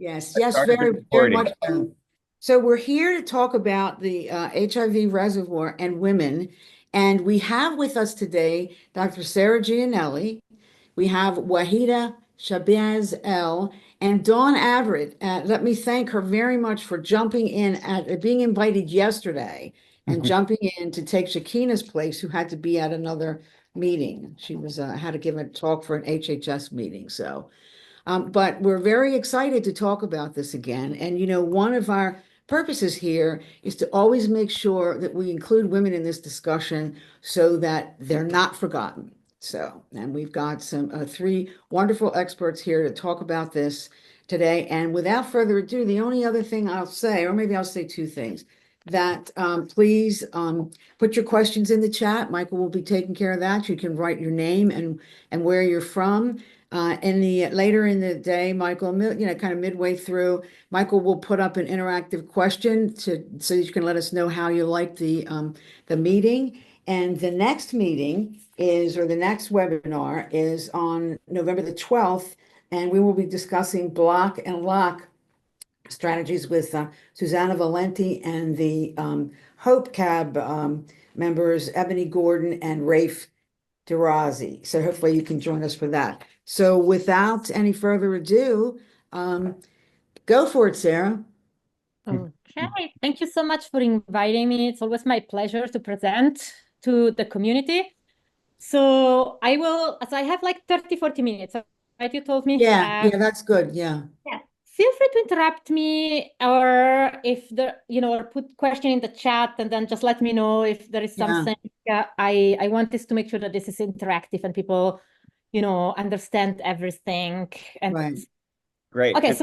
Yes, I yes, started the very recording. much so. So we're here to talk about the HIV reservoir and women. And we have with us today Dr. Sara Gianella. We have Waheedah Shabazz-El and Dawn Averitt. Let me thank her very much for jumping in at being invited yesterday and jumping in to take Shakina's place, who had to be at another meeting. She was had to give a talk for an HHS meeting. But we're very excited to talk about this again. And, one of our purposes here is to always make sure that we include women in this discussion so that they're not forgotten. So, and we've got some three wonderful experts here to talk about this today. And without further ado, the only other thing I'll say, or maybe I'll say two things, that please put your questions in the chat. Michael will be taking care of that. You can write your name and where you're from. Later in the day, Michael, kind of midway through, Michael will put up an interactive question so you can let us know how you like the meeting. And the next meeting or the next webinar is on November the 12th, and we will be discussing block and lock strategies with Susanna Valenti and the Hope Cab members, Ebony Gordon and Rafe Dirazi. So hopefully you can join us for that. So without any further ado, go for it, Sara. Okay, thank you so much for inviting me. It's always my pleasure to present to the community. So I have like 30, 40 minutes, right? You told me. Yeah, that's good. Yeah. Yeah. Feel free to interrupt me, or if or put question in the chat, and then just let me know if there is something. I want this to make sure that this is interactive and people, understand everything. And Right. Great. Okay,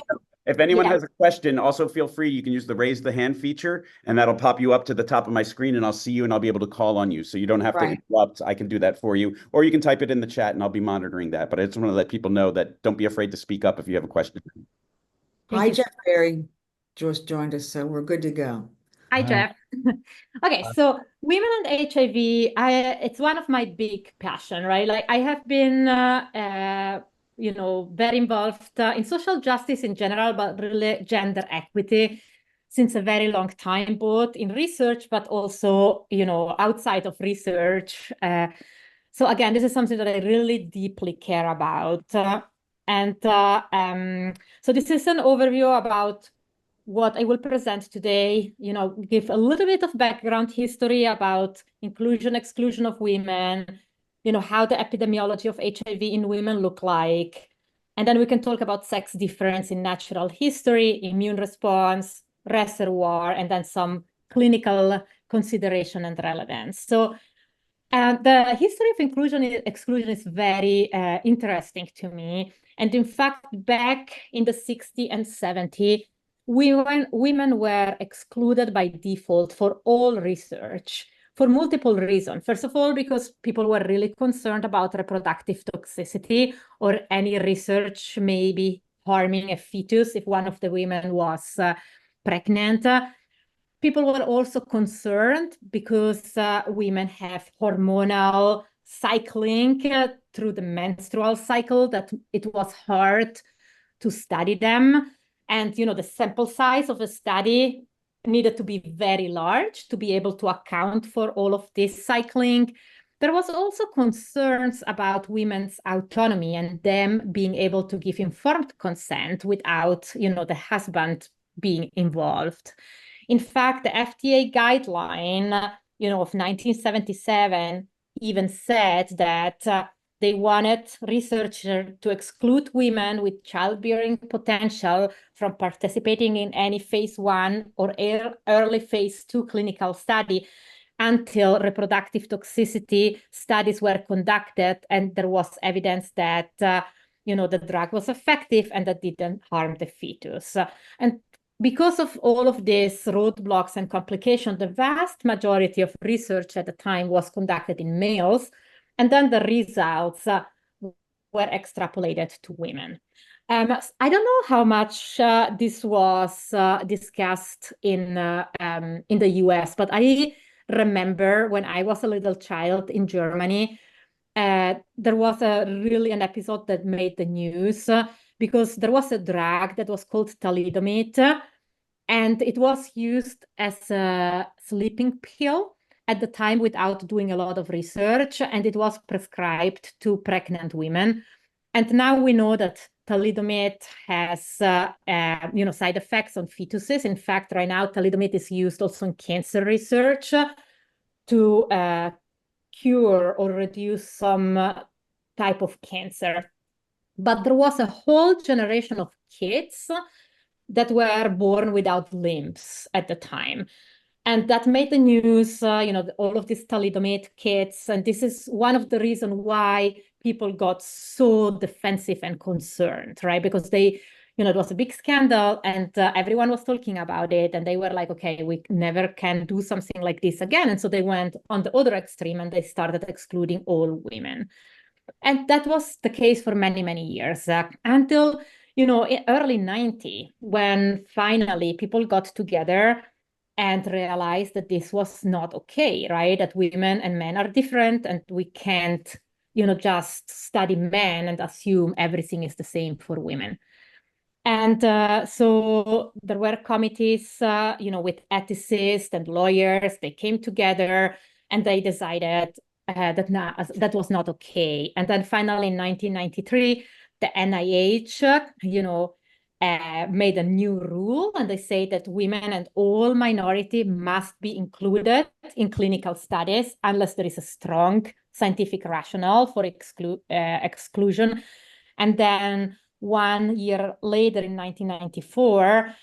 If anyone has a question, also feel free. You can use the raise the hand feature, and that'll pop you up to the top of my screen, and I'll see you, and I'll be able to call on you. So you don't have to interrupt. I can do that for you, or you can type it in the chat, and I'll be monitoring that. But I just want to let people know that don't be afraid to speak up if you have a question. Hi, Jeff Berry just joined us, so we're good to go. Hi, Jeff. Okay, so women and HIV, it's one of my big passion, right? Like I have been, very involved in social justice in general, but really gender equity since a very long time, both in research, but also, outside of research. So again, this is something that I really deeply care about. So this is an overview about what I will present today, give a little bit of background history about inclusion, exclusion of women, how the epidemiology of HIV in women look like. And then we can talk about sex difference in natural history, immune response, reservoir, and then some clinical consideration and relevance. So the history of inclusion and exclusion is very interesting to me. And in fact, back in the 60s and 70s, women were excluded by default for all research for multiple reasons. First of all, because people were really concerned about reproductive toxicity or any research maybe harming a fetus if one of the women was pregnant. People were also concerned because women have hormonal cycling through the menstrual cycle, that it was hard to study them. And, the sample size of a study needed to be very large to be able to account for all of this cycling. There was also concerns about women's autonomy and them being able to give informed consent without, the husband being involved. In fact, the FDA guideline, of 1977 even said that they wanted researchers to exclude women with childbearing potential from participating in any phase 1 or early phase 2 clinical study until reproductive toxicity studies were conducted and there was evidence that the drug was effective and that didn't harm the fetus. And because of all of these roadblocks and complications, the vast majority of research at the time was conducted in males, and then the results were extrapolated to women. I don't know how much this was discussed in the US, but I remember when I was a little child in Germany, there was an episode that made the news because there was a drug that was called thalidomide, and it was used as a sleeping pill at the time without doing a lot of research, and it was prescribed to pregnant women. And now we know that thalidomide has side effects on fetuses. In fact, right now, thalidomide is used also in cancer research to cure or reduce some type of cancer. But there was a whole generation of kids that were born without limbs at the time. And that made the news, all of these thalidomide kids. And this is one of the reasons why people got so defensive and concerned, right? Because it was a big scandal and everyone was talking about it. And they were like, okay, we never can do something like this again. And so they went on the other extreme and they started excluding all women. And that was the case for many, many years until, in early 90, when finally people got together and realized that this was not okay, right? That women and men are different and we can't, just study men and assume everything is the same for women. And so there were committees, with ethicists and lawyers. They came together and they decided that was not okay. And then finally in 1993, the NIH, made a new rule, and they say that women and all minority must be included in clinical studies unless there is a strong scientific rationale for exclusion. And then 1 year later, in 1994,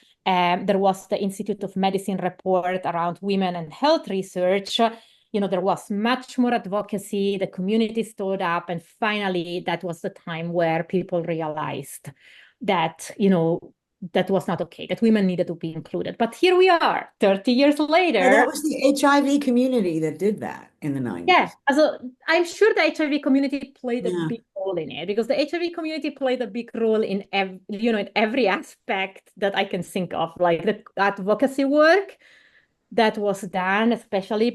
there was the Institute of Medicine report around women and health research. There was much more advocacy, the community stood up, and finally, that was the time where people realized that, that was not okay, that women needed to be included. But here we are, 30 years later. Yeah, that was the HIV community that did that in the 90s. Yeah, so I'm sure the HIV community played a big role in it, because the HIV community played a big role in every aspect that I can think of, like the advocacy work that was done, especially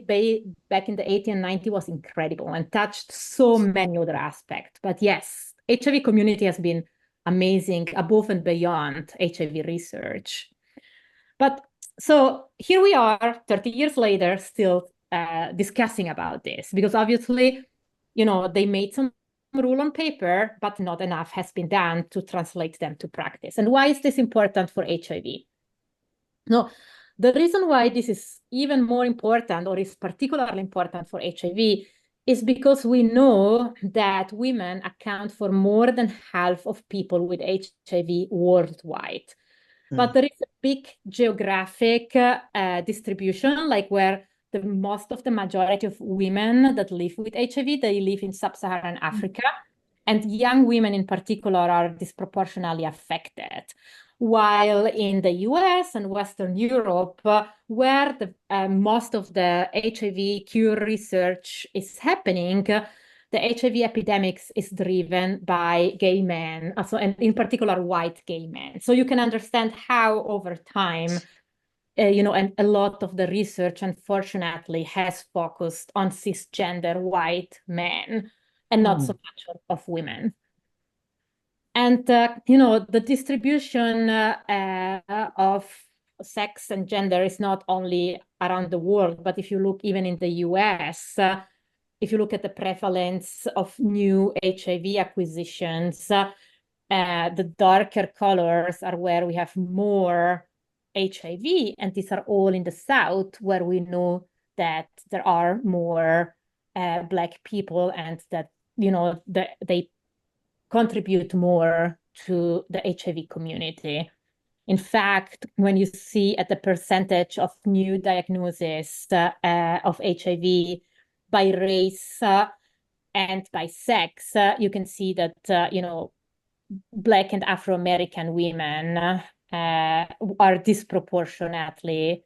back in the 80s and 90s, was incredible and touched so many other aspects. But yes, HIV community has been amazing above and beyond HIV research. But so here we are 30 years later, still discussing about this, because obviously, they made some rule on paper, but not enough has been done to translate them to practice. And why is this important for HIV? No, the reason why this is even more important, or is particularly important for HIV, is because we know that women account for more than half of people with HIV worldwide. But there is a big geographic distribution, like where most of the majority of women that live with HIV, they live in sub-Saharan Africa. And young women in particular are disproportionately affected. While in the US and Western Europe, where the most of the HIV cure research is happening, the HIV epidemics is driven by gay men, and in particular white gay men. So you can understand how over time, and a lot of the research, unfortunately, has focused on cisgender white men and not so much of women. And, the distribution of sex and gender is not only around the world, but if you look even in the US, if you look at the prevalence of new HIV acquisitions, the darker colors are where we have more HIV, and these are all in the South, where we know that there are more Black people, and that, they contribute more to the HIV community. In fact, when you see at the percentage of new diagnoses of HIV by race and by sex, you can see that, Black and Afro-American women are disproportionately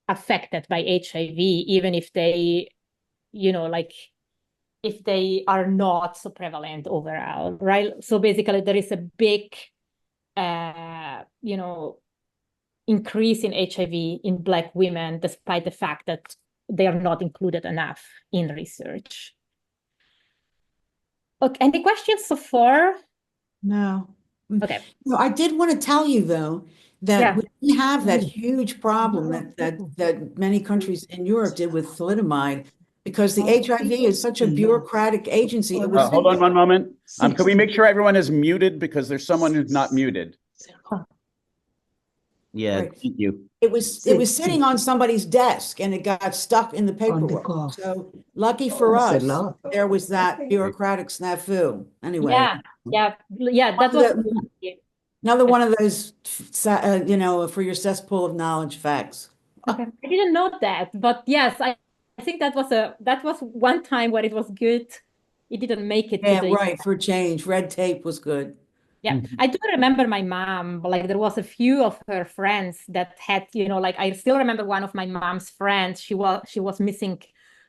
affected by HIV, even if they, if they are not so prevalent overall, right? So basically there is a big, increase in HIV in Black women, despite the fact that they are not included enough in research. Okay, any questions so far? No. Okay. No, I did want to tell you though that Yeah. we have that huge problem that many countries in Europe did with thalidomide because the HIV is such a bureaucratic agency. It was Hold on one moment. Can we make sure everyone is muted because there's someone who's not muted? Yeah, Right. thank you. It was sitting on somebody's desk and it got stuck in the paperwork. So lucky for us, there was that bureaucratic snafu. Anyway, Yeah, that was another one of those, for your cesspool of knowledge facts. okay. I didn't know that, but yes, I think that was one time where it was good. It didn't make it to Yeah, the right, for change. Red tape was good. Yeah, I do remember my mom, like there was a few of her friends that had, like I still remember one of my mom's friends, she was missing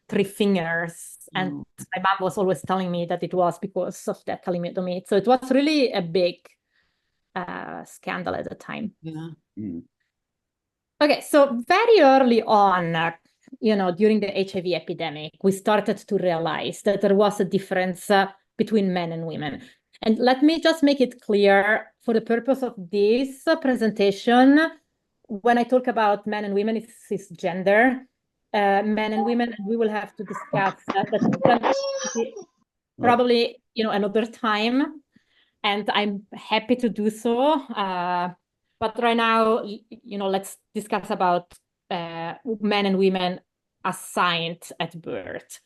3 fingers. And my mom was always telling me that it was because of that thalidomide. So it was really a big scandal at the time. Yeah. Okay, so very early on, during the HIV epidemic, we started to realize that there was a difference between men and women. And let me just make it clear for the purpose of this presentation, when I talk about men and women, it's cisgender, men and women, and we will have to discuss that probably, another time. And I'm happy to do so. But right now, let's discuss about men and women assigned at birth.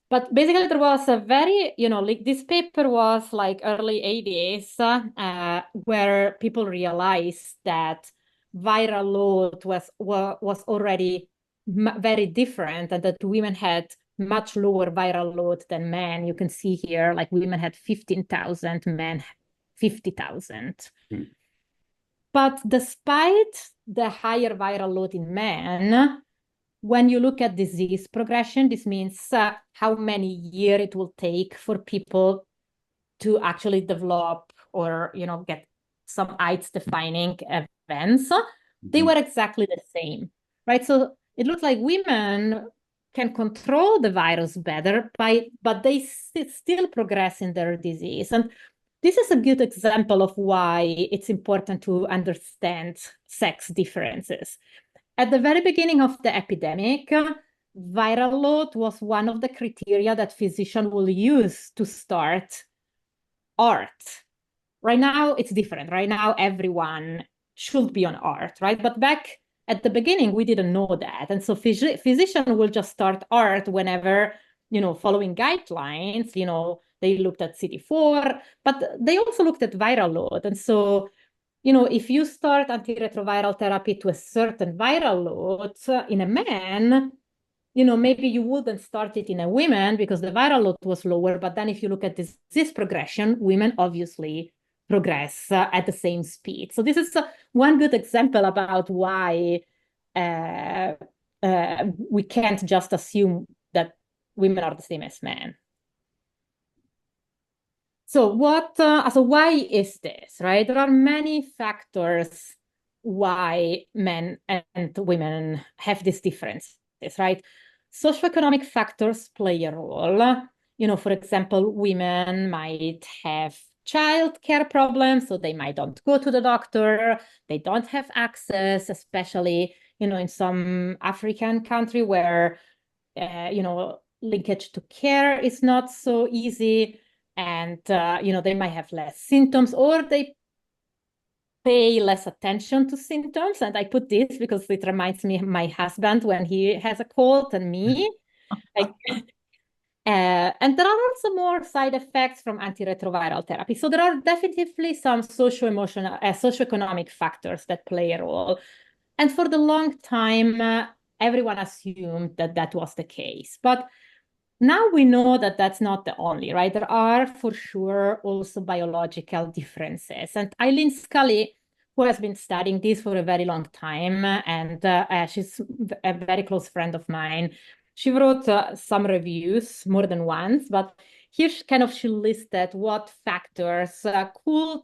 But basically, there was a very, like this paper was like early 80s, where people realized that viral load was already very different and that women had much lower viral load than men. You can see here, like women had 15,000, men 50,000. But despite the higher viral load in men, when you look at disease progression, this means how many years it will take for people to actually develop or, get some AIDS-defining events. They were exactly the same, right? So it looks like women can control the virus better, but they still progress in their disease. And this is a good example of why it's important to understand sex differences. At the very beginning of the epidemic, viral load was one of the criteria that physicians will use to start ART. Right now, it's different. Right now, everyone should be on ART, right? But back at the beginning, we didn't know that. And so physicians will just start ART whenever, following guidelines, they looked at CD4, but they also looked at viral load. And so, if you start antiretroviral therapy to a certain viral load in a man, maybe you wouldn't start it in a woman because the viral load was lower. But then if you look at disease progression, women obviously progress at the same speed. So this is one good example about why we can't just assume that women are the same as men. So why is this, right? There are many factors why men and women have these differences, right? Socioeconomic factors play a role. For example, women might have childcare problems, so they might not go to the doctor. They don't have access, especially, in some African country where, linkage to care is not so easy. And, they might have less symptoms or they pay less attention to symptoms. And I put this because it reminds me of my husband when he has a cold and me. And there are also more side effects from antiretroviral therapy. So there are definitely some socio-emotional, socioeconomic factors that play a role. And for the long time, everyone assumed that that was the case. But now we know that that's not the only, right? There are for sure also biological differences. And Eileen Scully, who has been studying this for a very long time, and she's a very close friend of mine, she wrote some reviews more than once, but here she listed what factors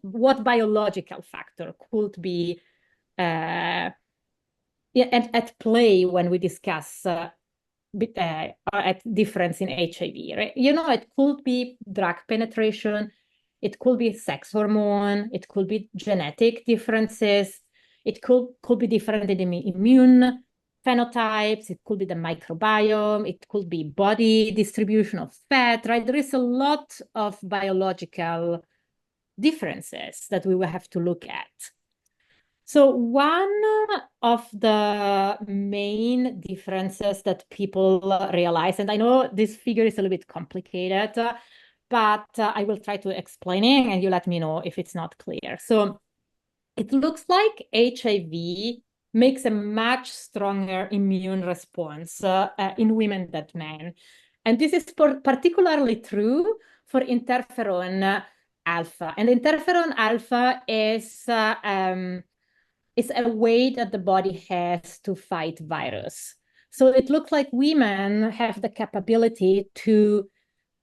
what biological factor could be at play when we discuss are at difference in HIV, right? You know, it could be drug penetration, it could be sex hormone, it could be genetic differences, it could be different in the immune phenotypes, it could be the microbiome, it could be body distribution of fat, right? There is a lot of biological differences that we will have to look at. So one of the main differences that people realize, and I know this figure is a little bit complicated, but I will try to explain it and you let me know if it's not clear. So it looks like HIV makes a much stronger immune response in women than men. And this is particularly true for interferon alpha. And interferon alpha is a way that the body has to fight virus. So it looks like women have the capability to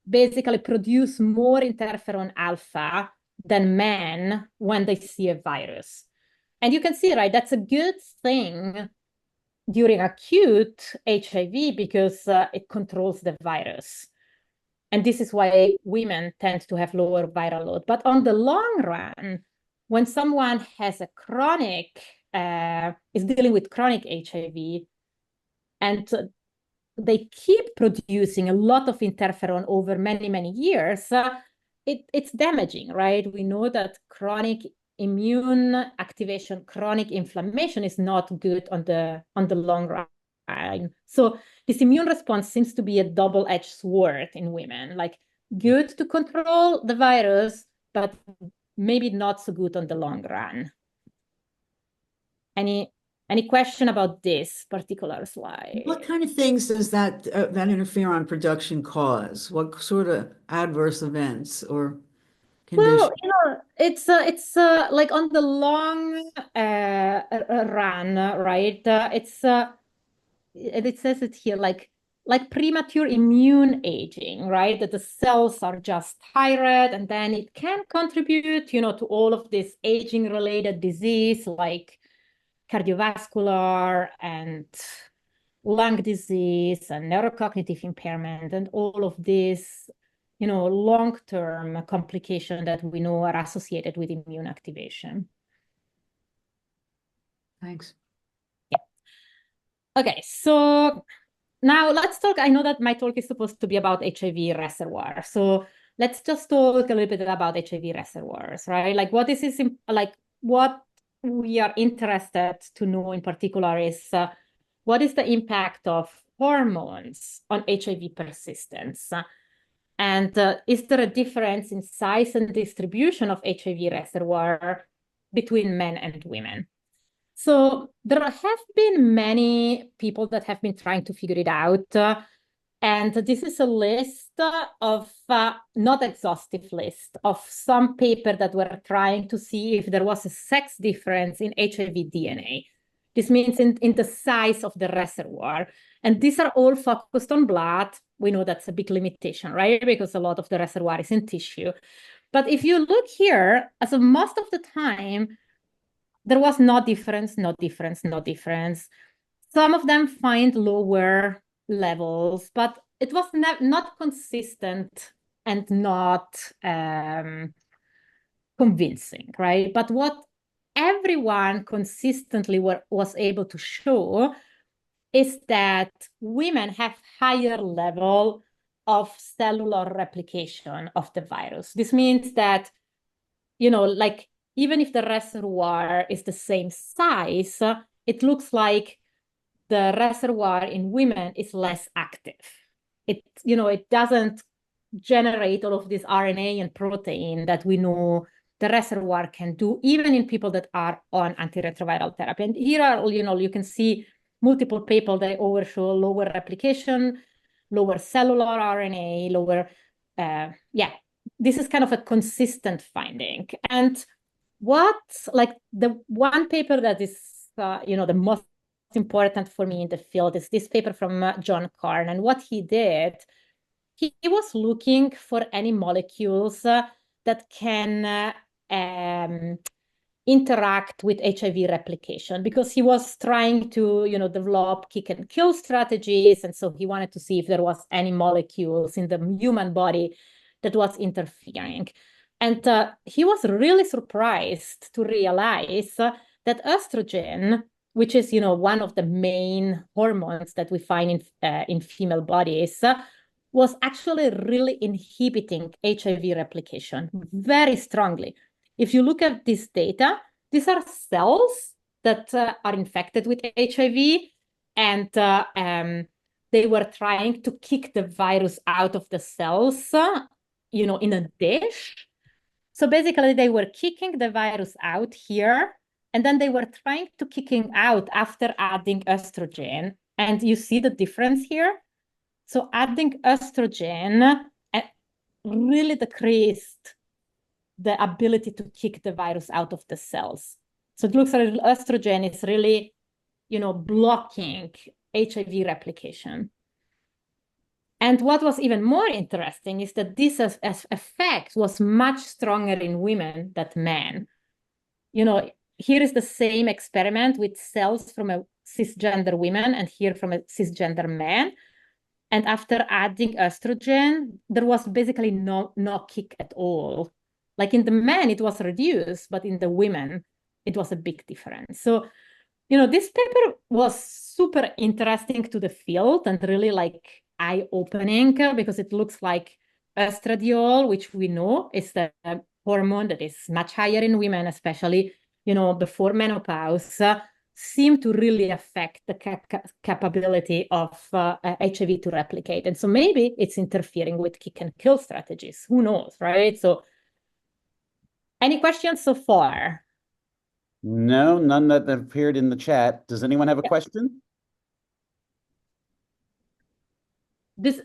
basically produce more interferon alpha than men when they see a virus. And you can see, right, that's a good thing during acute HIV because it controls the virus. And this is why women tend to have lower viral load. But on the long run, when someone has a chronic, is dealing with chronic HIV, and they keep producing a lot of interferon over many, many years, it's damaging, right? We know that chronic immune activation, chronic inflammation is not good on the long run. So this immune response seems to be a double-edged sword in women, like good to control the virus, but maybe not so good on the long run. Any question about this particular slide? What kind of things does that interferon production cause? What sort of adverse events or conditions? Well, you know, it's like on the long run, right? It says it here, like premature immune aging, right? That the cells are just tired, and then it can contribute, you know, to all of this aging-related disease, like cardiovascular and lung disease and neurocognitive impairment and all of this, you know, long-term complications that we know are associated with immune activation. Thanks. Yeah. Okay, so now let's talk. I know that my talk is supposed to be about HIV reservoir. So let's just talk a little bit about HIV reservoirs, right? Like what what we are interested to know in particular is what is the impact of hormones on HIV persistence? And is there a difference in size and distribution of HIV reservoir between men and women? So there have been many people that have been trying to figure it out. And this is a list of, not exhaustive list, of some paper that were trying to see if there was a sex difference in HIV DNA. This means in the size of the reservoir. And these are all focused on blood. We know that's a big limitation, right? Because a lot of the reservoir is in tissue. But if you look here, as of most of the time, there was no difference, no difference, no difference. Some of them find lower levels, but it was not consistent and not convincing, right? But what everyone consistently was able to show is that women have higher level of cellular replication of the virus. This means that, you know, like even if the reservoir is the same size, it looks like the reservoir in women is less active. It, you know, it doesn't generate all of this RNA and protein that we know the reservoir can do, even in people that are on antiretroviral therapy. And here are, you know, you can see multiple people that overshow lower replication, lower cellular RNA, lower, yeah, this is kind of a consistent finding. And what, like the one paper that is, you know, the most important for me in the field is this paper from John Carn. And what he did, he was looking for any molecules that can interact with HIV replication, because he was trying to, develop kick and kill strategies. And so he wanted to see if there was any molecules in the human body that was interfering. And he was really surprised to realize that estrogen, which is, one of the main hormones that we find in female bodies, was actually really inhibiting HIV replication very strongly. If you look at this data, these are cells that are infected with HIV, and they were trying to kick the virus out of the cells, in a dish. So basically, they were kicking the virus out here, and then they were trying to kicking out after adding estrogen. And you see the difference here? So adding estrogen really decreased the ability to kick the virus out of the cells. So it looks like estrogen is really, blocking HIV replication. And what was even more interesting is that this effect was much stronger in women than men. Here is the same experiment with cells from a cisgender woman and here from a cisgender man. And after adding estrogen, there was basically no kick at all. Like in the men, it was reduced, but in the women, it was a big difference. So, this paper was super interesting to the field and really like eye-opening, because it looks like estradiol, which we know is the hormone that is much higher in women, especially, before menopause, seem to really affect the capability of HIV to replicate. And so maybe it's interfering with kick and kill strategies. Who knows, right? So any questions so far? No, none that appeared in the chat. Does anyone have a question?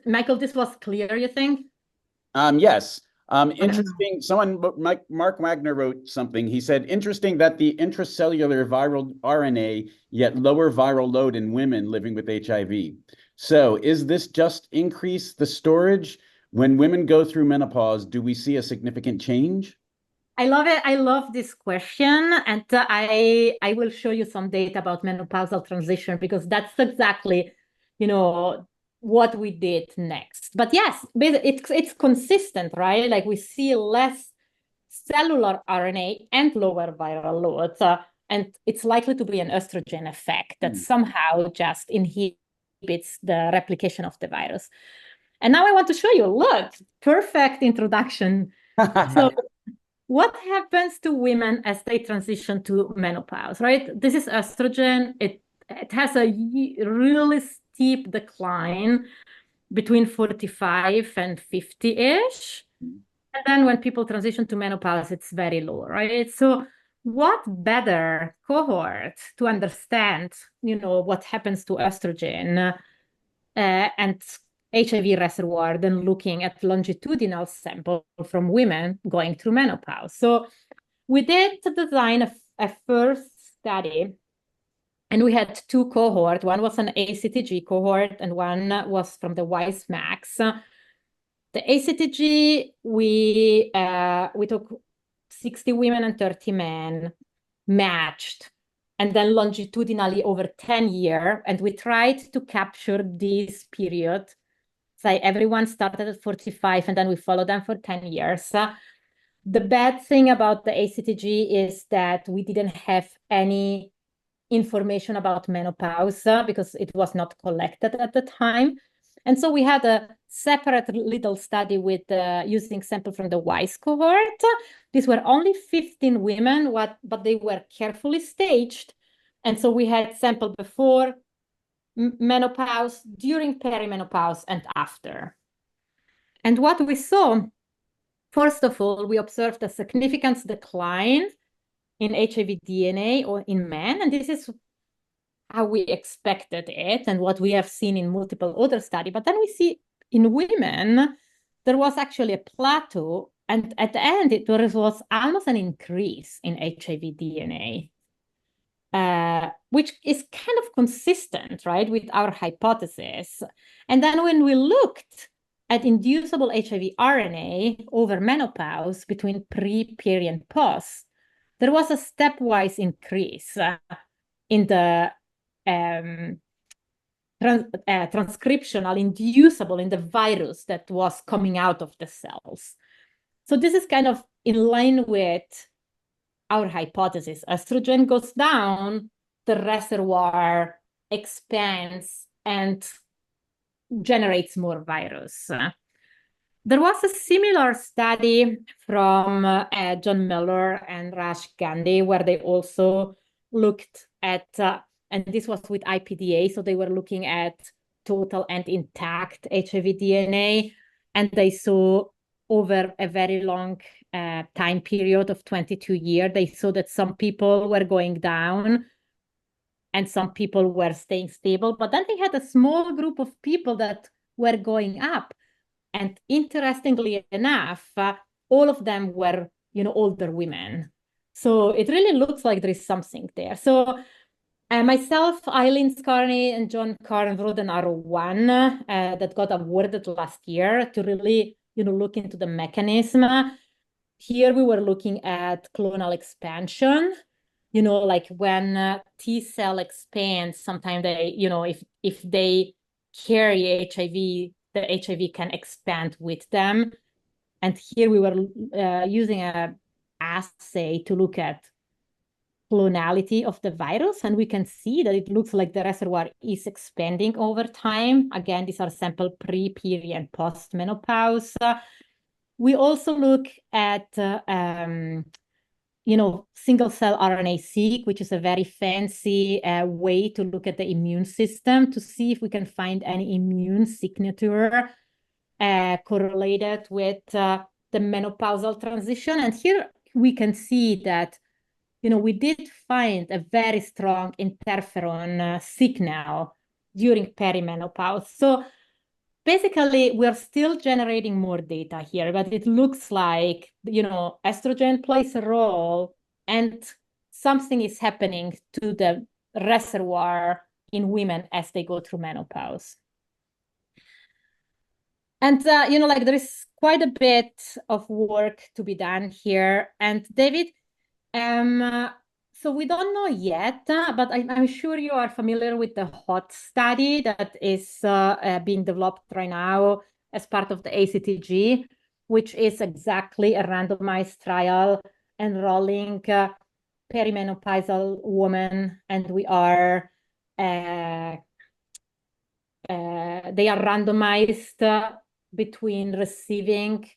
Michael, this was clear, you think? Yes. Interesting. Mark Wagner wrote something. He said, interesting that the intracellular viral RNA, yet lower viral load in women living with HIV. So is this just increase the storage? When women go through menopause, do we see a significant change? I love it. I love this question. And I will show you some data about menopausal transition, because that's exactly, what we did next. But yes, it's consistent, right? Like we see less cellular RNA and lower viral loads. And it's likely to be an estrogen effect that somehow just inhibits the replication of the virus. And now I want to show you, look, perfect introduction. So what happens to women as they transition to menopause, right? This is estrogen. It has a really steep decline between 45 and 50-ish. And then when people transition to menopause, it's very low, right? So what better cohort to understand, what happens to estrogen and HIV reservoir than looking at longitudinal sample from women going through menopause. So we did design a first study, and we had two cohorts. One was an ACTG cohort, and one was from the WISE-MAX. The ACTG, we took 60 women and 30 men, matched, and then longitudinally over 10 years, and we tried to capture this period. So everyone started at 45, and then we followed them for 10 years. The bad thing about the ACTG is that we didn't have any information about menopause because it was not collected at the time. And so we had a separate little study with using sample from the WISE cohort. These were only 15 women, but they were carefully staged. And so we had sample before menopause, during perimenopause, and after. And what we saw, first of all, we observed a significant decline in HIV DNA or in men, and this is how we expected it and what we have seen in multiple other studies. But then we see in women, there was actually a plateau, and at the end, there was almost an increase in HIV DNA. Which is kind of consistent, right, with our hypothesis. And then when we looked at inducible HIV RNA over menopause between pre, peri, and post, there was a stepwise increase in the transcriptional, inducible in the virus that was coming out of the cells. So this is kind of in line with our hypothesis. Estrogen goes down, the reservoir expands and generates more virus. There was a similar study from John Miller and Raj Gandhi, where they also looked at, and this was with IPDA, so they were looking at total and intact HIV DNA, and they saw over a very long time period of 22 years, they saw that some people were going down and some people were staying stable, but then they had a small group of people that were going up. And interestingly enough, all of them were, older women. So it really looks like there is something there. So myself, Eileen Scarney, and John Carn wrote an R1 that got awarded last year to really, look into the mechanism. Here we were looking at clonal expansion. Like when T cell expands, sometimes they, if they carry HIV, the HIV can expand with them. And here we were using an assay to look at clonality of the virus. And we can see that it looks like the reservoir is expanding over time. Again, these are sample pre, peri, and post-menopause. We also look at single-cell RNA-seq, which is a very fancy way to look at the immune system to see if we can find any immune signature correlated with the menopausal transition. And here we can see that, we did find a very strong interferon signal during perimenopause. So basically, we're still generating more data here, but it looks like, estrogen plays a role and something is happening to the reservoir in women as they go through menopause. And, there is quite a bit of work to be done here. And David, so we don't know yet, but I'm sure you are familiar with the HOT study that is being developed right now as part of the ACTG, which is exactly a randomized trial enrolling perimenopausal women, and they are randomized between receiving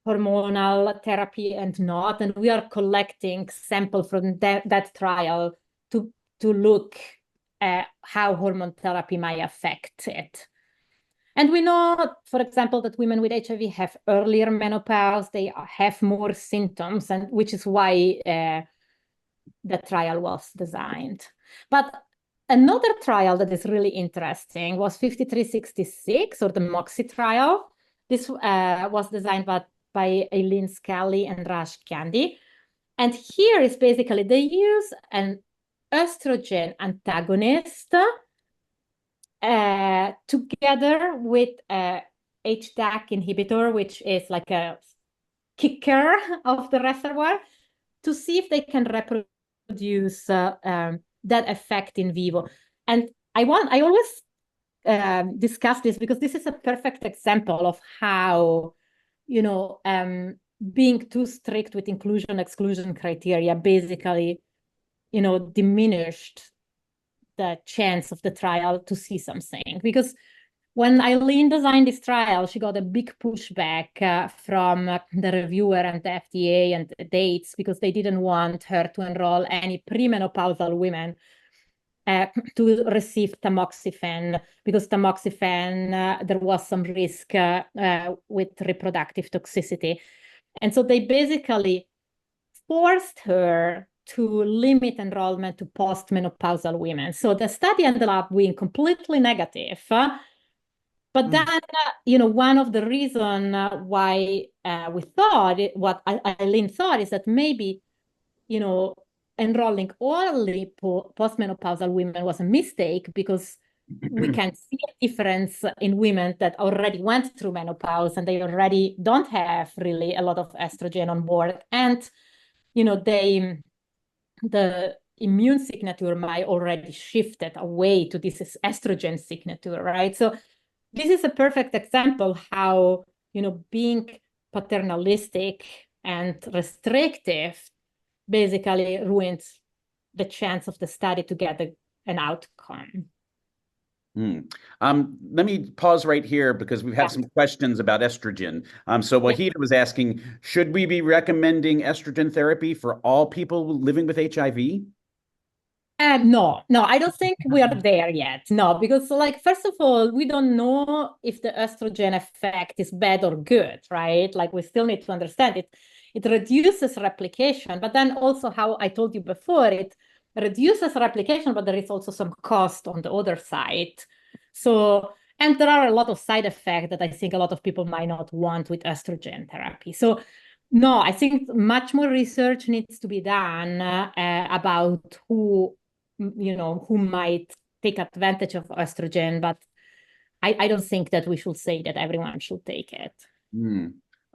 hormonal therapy and not, and we are collecting samples from that trial to look at how hormone therapy might affect it. And we know, for example, that women with HIV have earlier menopause, they have more symptoms, and which is why the trial was designed. But another trial that is really interesting was 5366, or the MOXIE trial. This was designed by Eileen Scully and Raj Gandhi. And here is basically, they use an estrogen antagonist together with a HDAC inhibitor, which is like a kicker of the reservoir, to see if they can reproduce that effect in vivo. And I always discuss this because this is a perfect example of how being too strict with inclusion-exclusion criteria basically, diminished the chance of the trial to see something. Because when Eileen designed this trial, she got a big pushback from the reviewer and the FDA and the dates, because they didn't want her to enroll any premenopausal women to receive tamoxifen, because tamoxifen, there was some risk with reproductive toxicity. And so they basically forced her to limit enrollment to postmenopausal women. So the study ended up being completely negative. But then, one of the reasons why we thought, what Eileen thought, is that maybe, enrolling only postmenopausal women was a mistake, because we can see a difference in women that already went through menopause and they already don't have really a lot of estrogen on board. And, they the immune signature might already shifted away to this estrogen signature, right? So this is a perfect example how, being paternalistic and restrictive basically ruins the chance of the study to get an outcome. Let me pause right here because we've had some questions about estrogen. So Waheedah was asking, should we be recommending estrogen therapy for all people living with HIV? No, I don't think we are there yet. No, because first of all, we don't know if the estrogen effect is bad or good, right? We still need to understand it. It reduces replication, but then also how I told you before, it reduces replication, but there is also some cost on the other side. So, and there are a lot of side effects that I think a lot of people might not want with estrogen therapy. So no, I think much more research needs to be done about who might take advantage of estrogen, but I don't think that we should say that everyone should take it.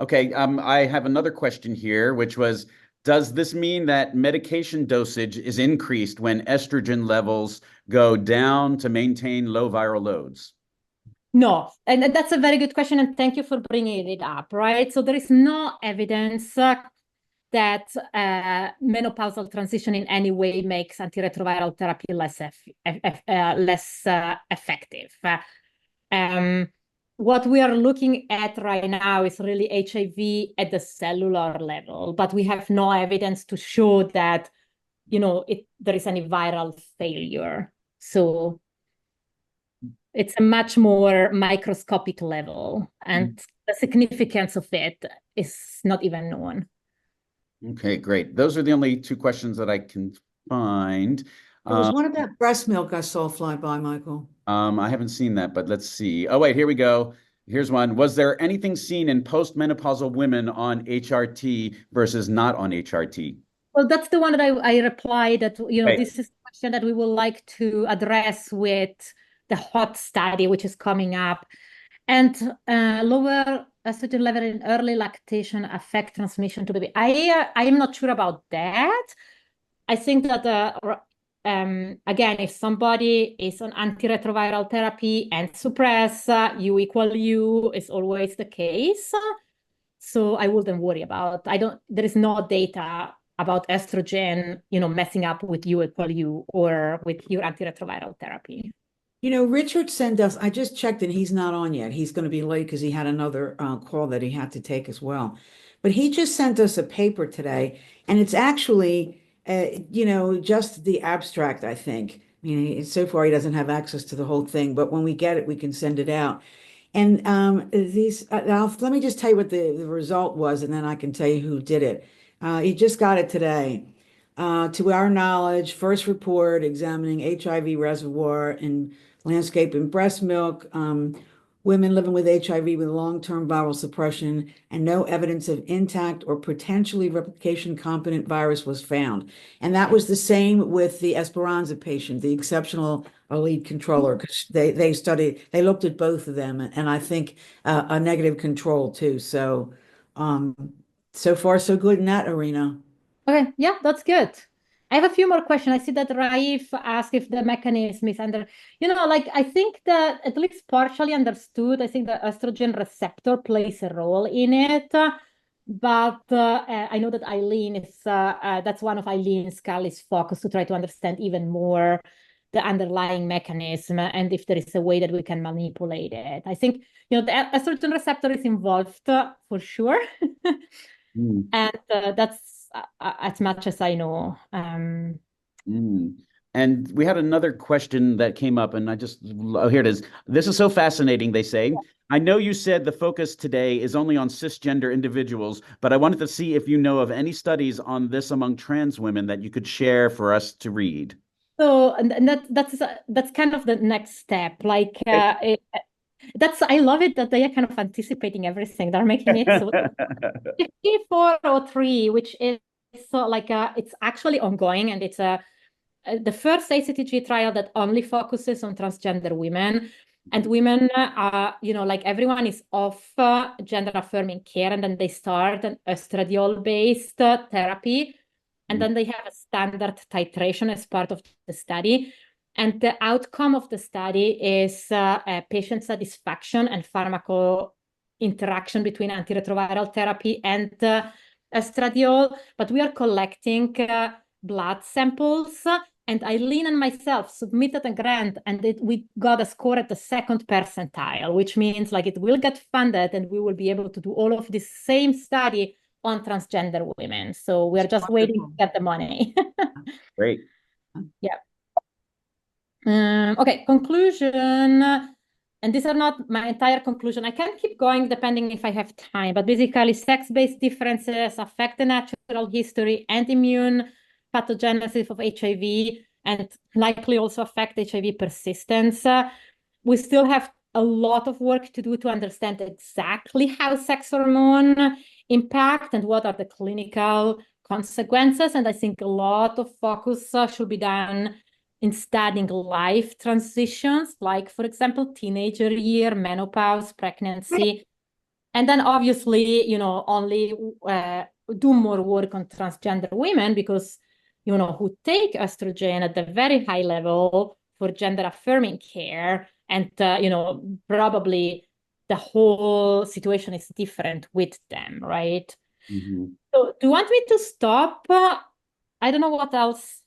Okay, I have another question here, which was, does this mean that medication dosage is increased when estrogen levels go down to maintain low viral loads? No, and that's a very good question, and thank you for bringing it up, right? So there is no evidence that menopausal transition in any way makes antiretroviral therapy less effective. What we are looking at right now is really HIV at the cellular level, but we have no evidence to show that, there is any viral failure. So it's a much more microscopic level, and the significance of it is not even known. Okay, great. Those are the only two questions that I can find. There was one about breast milk I saw fly by, Michael. I haven't seen that, but let's see. Oh, wait, here we go. Here's one. Was there anything seen in postmenopausal women on HRT versus not on HRT? Well, that's the one that I replied that, Right. This is a question that we would like to address with the HOT study, which is coming up. And lower estrogen level in early lactation affect transmission to baby. I am not sure about that. I think that, again, if somebody is on antiretroviral therapy and suppress U equal U is always the case. So I wouldn't worry about, there is no data about estrogen, messing up with U equal U or with your antiretroviral therapy. Richard sent us, I just checked and he's not on yet. He's going to be late because he had another call that he had to take as well. But he just sent us a paper today, and it's actually, just the abstract, I think. I mean, so far he doesn't have access to the whole thing, but when we get it, we can send it out. And let me just tell you what the result was, and then I can tell you who did it. He just got it today. To our knowledge, first report examining HIV reservoir in landscape in breast milk, women living with HIV with long-term viral suppression, and no evidence of intact or potentially replication-competent virus was found. And that was the same with the Esperanza patient, the exceptional lead controller, because they looked at both of them, and I think a negative control too. So, so far so good in that arena. Okay, yeah, that's good. I have a few more questions. I see that Raif asked if the mechanism is I think that at least partially understood. I think the estrogen receptor plays a role in it. But I know that Eileen is, that's one of Eileen Scully's focus, to try to understand even more the underlying mechanism and if there is a way that we can manipulate it. I think, the estrogen receptor is involved for sure. And that's as much as I know. And we had another question that came up, and here it is. This is so fascinating, they say. Yeah. I know you said the focus today is only on cisgender individuals, but I wanted to see if you know of any studies on this among trans women that you could share for us to read. So, and that's kind of the next step. I love it that they are kind of anticipating everything. They're making it so 5403, which is it's actually ongoing, and it's the first ACTG trial that only focuses on transgender women. And women are, everyone is off gender affirming care, and then they start an estradiol-based therapy. And then they have a standard titration as part of the study. And the outcome of the study is patient satisfaction and pharmaco interaction between antiretroviral therapy and estradiol. But we are collecting blood samples, and Eileen and myself submitted a grant, and we got a score at the second percentile, which means like it will get funded and we will be able to do all of this same study on transgender women. So we're just waiting to get the money. Great. Yeah. Okay, conclusion. And these are not my entire conclusion. I can keep going depending if I have time, but basically sex-based differences affect the natural history and immune pathogenesis of HIV and likely also affect HIV persistence. We still have a lot of work to do to understand exactly how sex hormone impact and what are the clinical consequences. And I think a lot of focus should be done in studying life transitions, like, for example, teenager year, menopause, pregnancy. And then obviously, only do more work on transgender women because, who take estrogen at the very high level for gender affirming care. And, probably the whole situation is different with them, right? Mm-hmm. So do you want me to stop? I don't know what else.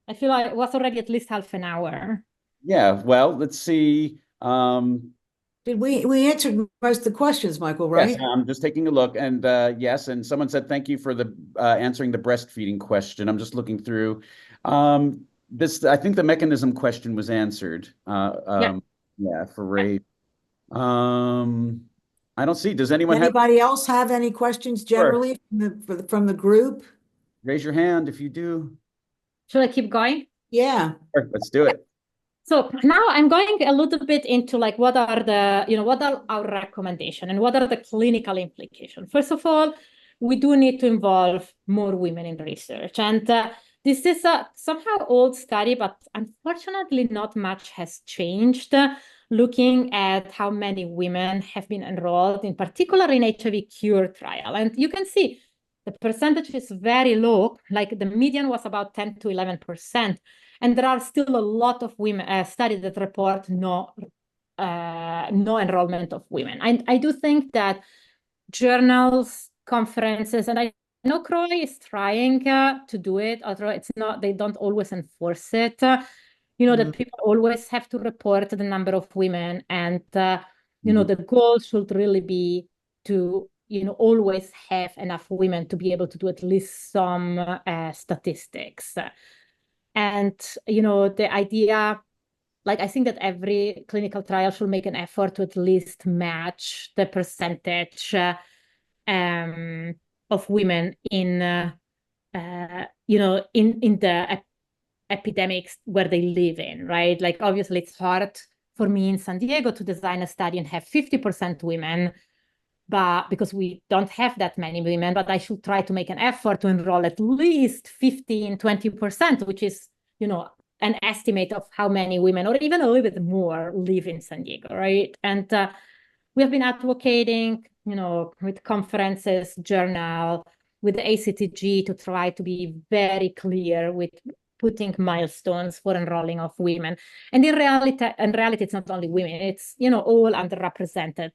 I feel like it was already at least half an hour. Yeah, well, let's see. Did we answered most of the questions, Michael, right? Yes, I'm just taking a look, and yes, and someone said thank you for the answering the breastfeeding question. I'm just looking through. I think the mechanism question was answered. Yeah, for rape. I don't see. Does anyone have? Anybody else have any questions generally from the group? Raise your hand if you do. Should I keep going? Yeah. Sure, let's do it. So now I'm going a little bit into like what are our recommendations and what are the clinical implications. First of all, we do need to involve more women in research. And this is a somehow old study, but unfortunately not much has changed. Looking at how many women have been enrolled, in particular in HIV cure trial. And you can see the percentage is very low, like the median was about 10 to 11%. And there are still a lot of women studies that report no enrollment of women. I do think that journals, conferences, and I know CROI is trying to do it, although it's not, they don't always enforce it. That people always have to report the number of women, and the goal should really be to always have enough women to be able to do at least some statistics. And the idea, like, I think that every clinical trial should make an effort to at least match the percentage of women in the epidemics where they live in, right? Like, obviously it's hard for me in San Diego to design a study and have 50% women, but because we don't have that many women, but I should try to make an effort to enroll at least 15, 20%, which is, an estimate of how many women, or even a little bit more, live in San Diego, right? And we have been advocating, with conferences, journal, with the ACTG to try to be very clear with putting milestones for enrolling of women. And in reality, it's not only women, it's, all underrepresented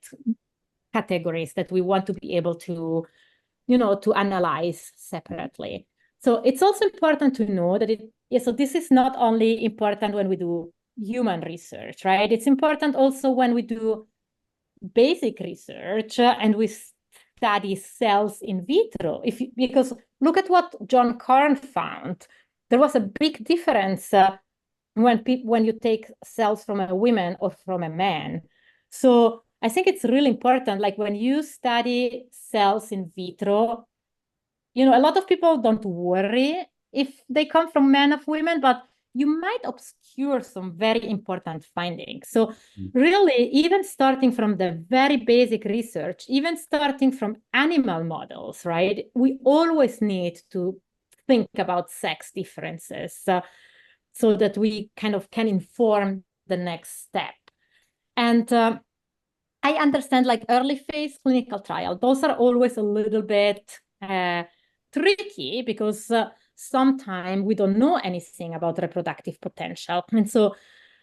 categories that we want to be able to, to analyze separately. So it's also important to know that so this is not only important when we do human research, right? It's important also when we do basic research and we study cells in vitro. Because look at what John Carn found. There was a big difference when you take cells from a woman or from a man. So I think it's really important, like when you study cells in vitro, a lot of people don't worry if they come from men or women, but you might obscure some very important findings. So really, even starting from the very basic research, even starting from animal models, right? We always need to think about sex differences so that we kind of can inform the next step. And I understand, like, early phase clinical trial, those are always a little bit tricky because sometimes we don't know anything about reproductive potential. And so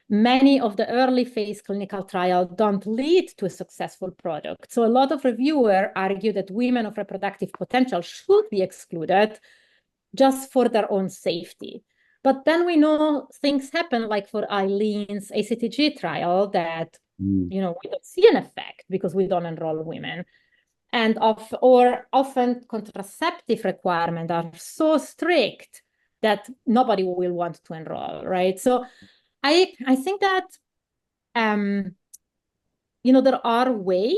many of the early phase clinical trials don't lead to a successful product. So a lot of reviewers argue that women of reproductive potential should be excluded just for their own safety. But then we know things happen, like for Eileen's ACTG trial, that we don't see an effect because we don't enroll women. And often contraceptive requirements are so strict that nobody will want to enroll, right? So I think that there are ways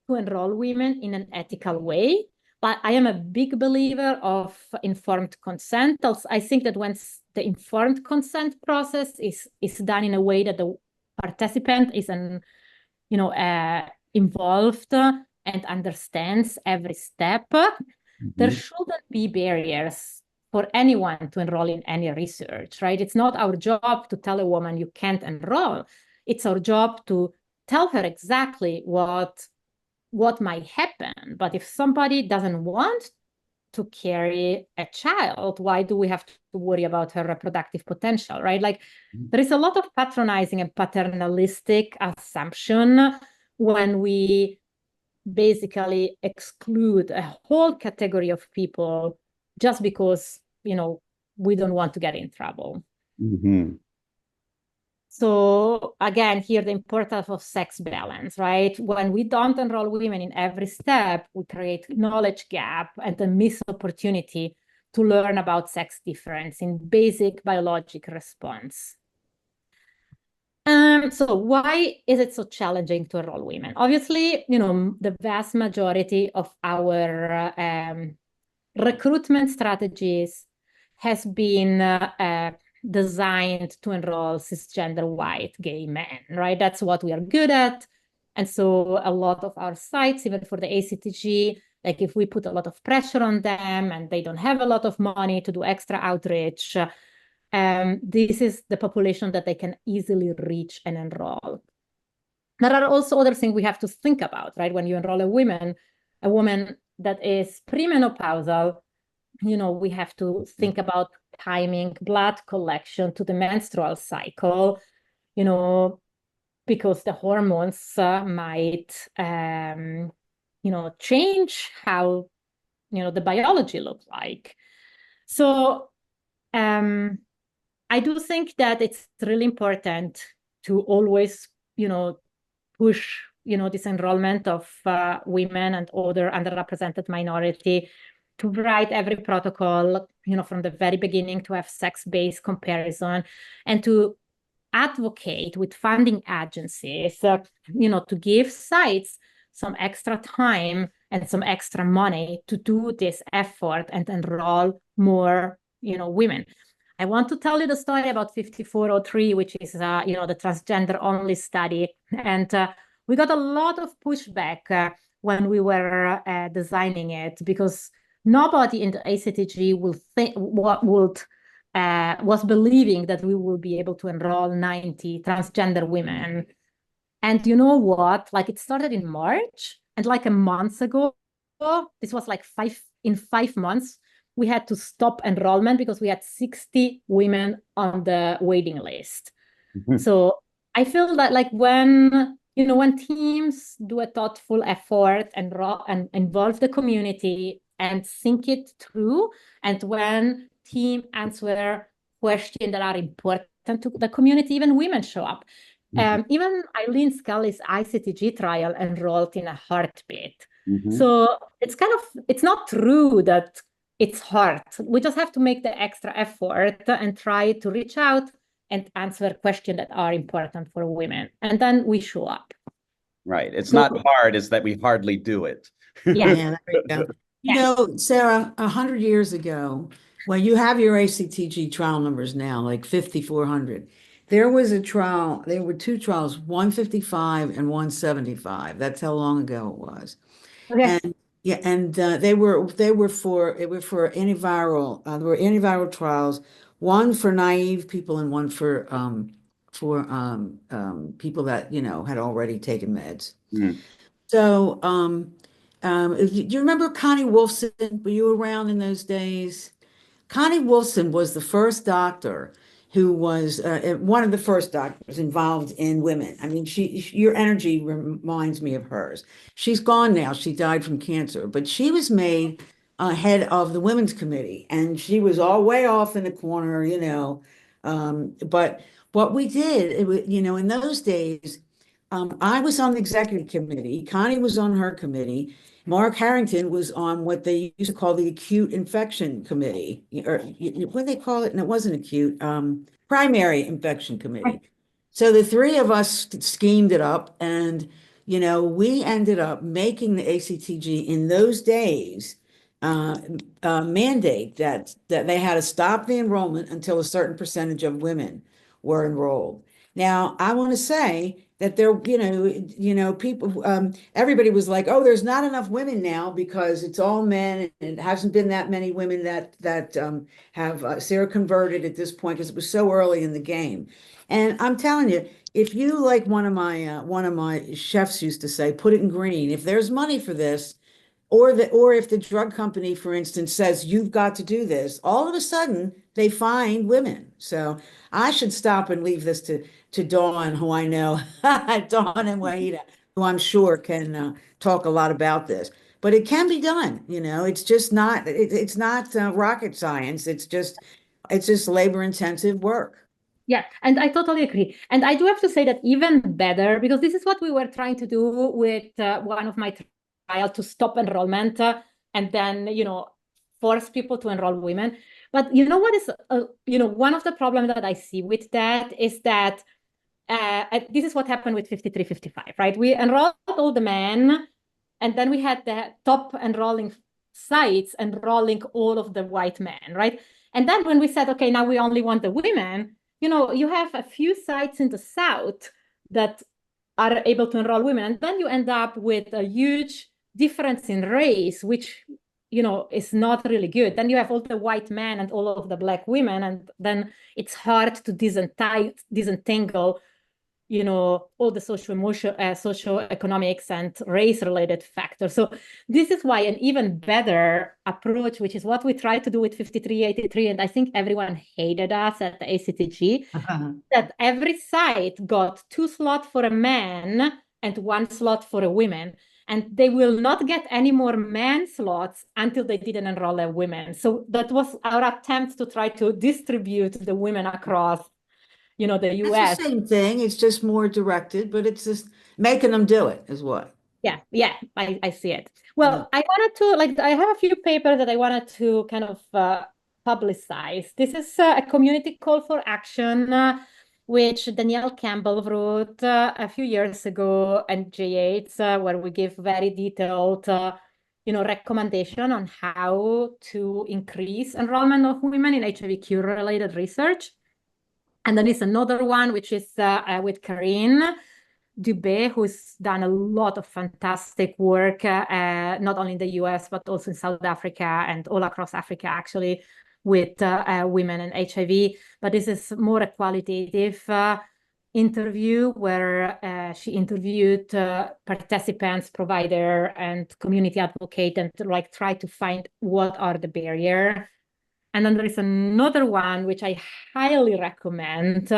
to enroll women in an ethical way, but I am a big believer of informed consent. I think that once the informed consent process is done in a way that the participant is involved and understands every step, there shouldn't be barriers for anyone to enroll in any research, right? It's not our job to tell a woman you can't enroll. It's our job to tell her exactly what might happen. But if somebody doesn't want to carry a child, why do we have to worry about her reproductive potential, right? Like, there is a lot of patronizing and paternalistic assumption when we basically exclude a whole category of people just because, we don't want to get in trouble. So again, here the importance of sex balance, right? When we don't enroll women in every step, we create knowledge gap and a missed opportunity to learn about sex difference in basic biologic response. So why is it so challenging to enroll women? Obviously, the vast majority of our recruitment strategies has been designed to enroll cisgender white gay men, right? That's what we are good at. And so a lot of our sites, even for the ACTG, like if we put a lot of pressure on them and they don't have a lot of money to do extra outreach, this is the population that they can easily reach and enroll. There are also other things we have to think about, right? When you enroll a woman that is premenopausal, we have to think about timing blood collection to the menstrual cycle, because the hormones might, change how, the biology looks like. So I do think that it's really important to always, push, this enrollment of women and other underrepresented minority, to write every protocol, from the very beginning, to have sex-based comparison, and to advocate with funding agencies, to give sites some extra time and some extra money to do this effort and enroll more, women. I want to tell you the story about 5403, which is, the transgender-only study. And we got a lot of pushback when we were designing it, because nobody in the ACTG was believing that we will be able to enroll 90 transgender women. And you know what? Like, it started in March, and like a month ago, this was like 5 months, we had to stop enrollment because we had 60 women on the waiting list. So I feel that, like, when teams do a thoughtful effort and involve the community and think it through, and when team answer questions that are important to the community, even women show up. Even Eileen Scully's ICTG trial enrolled in a heartbeat. So it's not true that it's hard. We just have to make the extra effort and try to reach out and answer questions that are important for women. And then we show up. Right. It's not hard, it's that we hardly do it. Yeah, there you go. Sara, 100 years ago, well, you have your ACTG trial numbers now, like 5,400. There was a trial, there were two trials, 155 and 175. That's how long ago it was. Okay. And they were for antiviral. There were antiviral trials, one for naive people and one for people that had already taken meds. So do you remember Connie Wolfson? Were you around in those days? Connie Wilson was the first doctor who was one of the first doctors involved in women. I mean, your energy reminds me of hers. She's gone now. She died from cancer, but she was made head of the women's committee, and she was all way off in the corner, you know. But what we did, you know, in those days, I was on the executive committee. Connie was on her committee. Mark Harrington was on what they used to call the acute infection committee, or what do they call it? And it wasn't acute, primary infection committee. So the three of us schemed it up, and you know, we ended up making the ACTG in those days mandate that they had to stop the enrollment until a certain percentage of women were enrolled. Now, I want to say that there, you know, people, everybody was like, oh, there's not enough women now because it's all men, and it hasn't been that many women that have seroconverted at this point because it was so early in the game. And I'm telling you, if you, like one of my chefs used to say, put it in green. If there's money for this, or if the drug company, for instance, says you've got to do this, all of a sudden they find women. So I should stop and leave this to Dawn, who I know, Dawn and Waheedah, who I'm sure can talk a lot about this. But it can be done, you know. It's just not it's not rocket science. It's just labor intensive work. Yeah, and I totally agree. And I do have to say that even better, because this is what we were trying to do with one of my trials, to stop enrollment and then, you know, force people to enroll women. But you know what is, you know, one of the problems that I see with that is that this is what happened with 53-55, right? We enrolled all the men, and then we had the top enrolling sites enrolling all of the white men, right? And then when we said, okay, now we only want the women, you know, you have a few sites in the South that are able to enroll women, and then you end up with a huge difference in race, which, you know, is not really good. Then you have all the white men and all of the Black women, and then it's hard to disentangle, you know, all the socio-economics and race-related factors. So this is why an even better approach, which is what we tried to do with 53-83, and I think everyone hated us at the ACTG, that every site got 2 slots for a man and 1 slot for a woman. And they will not get any more man slots until they didn't enroll a women. So that was our attempt to try to distribute the women across, you know, the US. It's the same thing. It's just more directed, but it's just making them do it is what. Yeah, I see it. Well, I wanted to, like, I have a few papers that I wanted to kind of publicize. This is a community call for action, which Danielle Campbell wrote a few years ago, and J8, where we give very detailed, you know, recommendation on how to increase enrollment of women in HIV cure-related research. And then there's another one, which is with Karine Dubé, who's done a lot of fantastic work, not only in the US, but also in South Africa and all across Africa, actually, with women and HIV. But this is more a qualitative interview where she interviewed participants, provider, and community advocate, and like try to find what are the barriers. And then there is another one, which I highly recommend.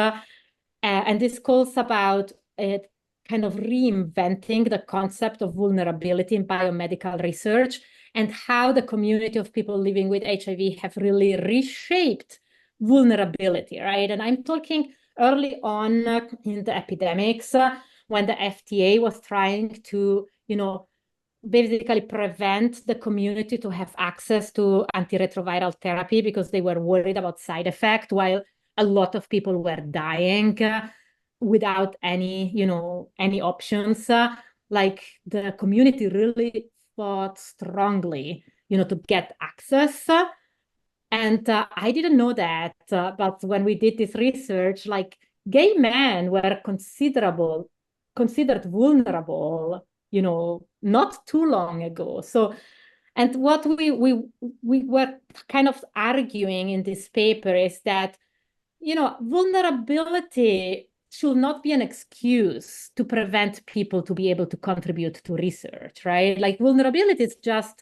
And this calls about it kind of reinventing the concept of vulnerability in biomedical research and how the community of people living with HIV have really reshaped vulnerability, right? And I'm talking early on in the epidemics when the FDA was trying to, you know, basically prevent the community to have access to antiretroviral therapy because they were worried about side effects, while a lot of people were dying without any, you know, any options. Like the community really fought strongly, you know, to get access. And I didn't know that, but when we did this research, like gay men were considered vulnerable, you know, not too long ago. So, and what we were kind of arguing in this paper is that, you know, vulnerability should not be an excuse to prevent people to be able to contribute to research, right? Like vulnerability is just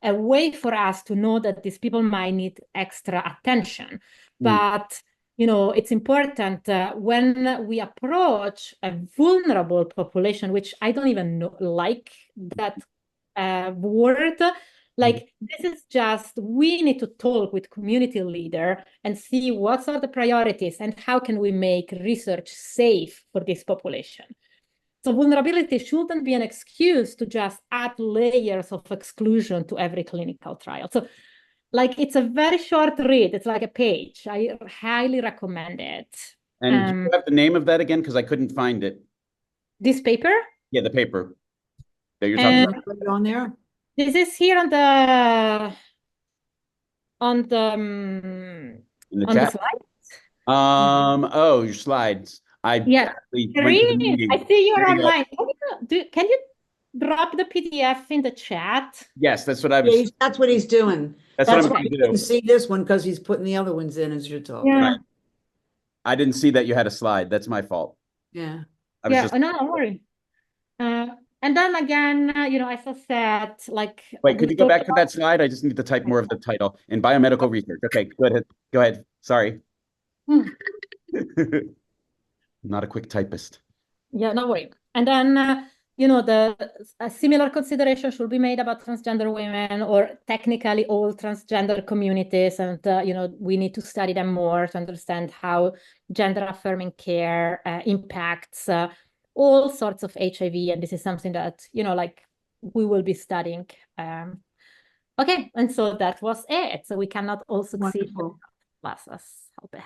a way for us to know that these people might need extra attention. But it's important when we approach a vulnerable population, which I don't even like that word. Like, this is just, we need to talk with community leader and see what are the priorities and how can we make research safe for this population. So vulnerability shouldn't be an excuse to just add layers of exclusion to every clinical trial. So like, it's a very short read. It's like a page. I highly recommend it. And do you have the name of that again? Because I couldn't find it. This paper? Yeah, the paper that you're talking about. Put it on there. This is here on the In the chat? slides. Oh, your slides. Yeah, I see you're online. Can you drop the PDF in the chat? Yes, that's what I was. Yeah, that's what he's doing. That's what I'm why going to you do. didn't see this one because he's putting the other ones in as you're talking. Yeah. Right. I didn't see that you had a slide. That's my fault. Yeah. I was just. No, don't worry. And then again, as I said, like. Wait, could you go back to that slide? I just need to type more of the title in biomedical research. Okay, go ahead. Go ahead. Sorry. I'm not a quick typist. Yeah, no worry. And then, a similar consideration should be made about transgender women, or technically all transgender communities. And, we need to study them more to understand how gender affirming care impacts all sorts of HIV. And this is something that, we will be studying. Okay, and so that was it. So we cannot all succeed.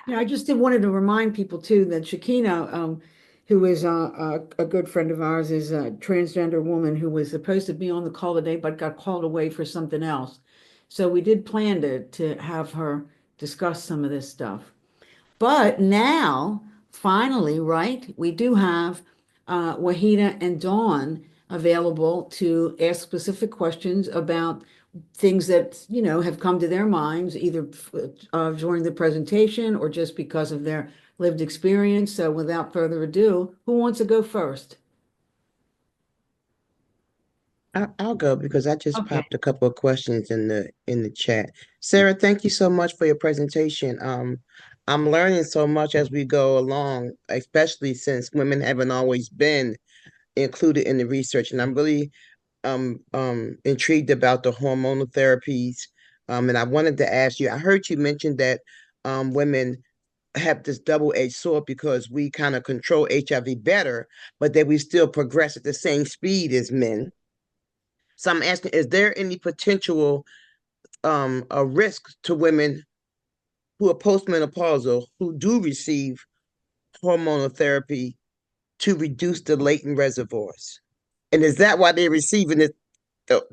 Yeah, I just wanted to remind people too that Shakina, who is a good friend of ours, is a transgender woman who was supposed to be on the call today, but got called away for something else. So we did plan to have her discuss some of this stuff. But now, finally, right, we do have Waheedah and Dawn available to ask specific questions about things that, have come to their minds, either during the presentation or just because of their lived experience. So without further ado, who wants to go first? I'll go because I just popped a couple of questions in the chat. Sara, thank you so much for your presentation. I'm learning so much as we go along, especially since women haven't always been included in the research, and I'm really intrigued about the hormonal therapies. And I wanted to ask you, I heard you mention that women have this double-edged sword because we kind of control HIV better, but that we still progress at the same speed as men. So I'm asking, is there any potential a risk to women who are postmenopausal who do receive hormonal therapy to reduce the latent reservoirs? And is that why they're receiving the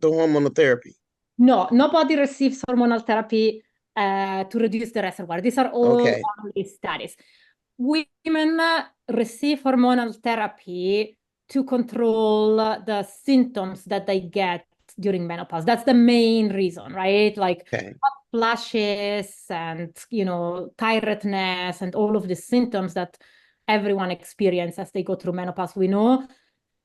hormonal therapy? No, nobody receives hormonal therapy to reduce the reservoir. These are all early studies. Women receive hormonal therapy to control the symptoms that they get during menopause. That's the main reason, right? Like hot flashes and, tiredness and all of the symptoms that everyone experiences as they go through menopause. We know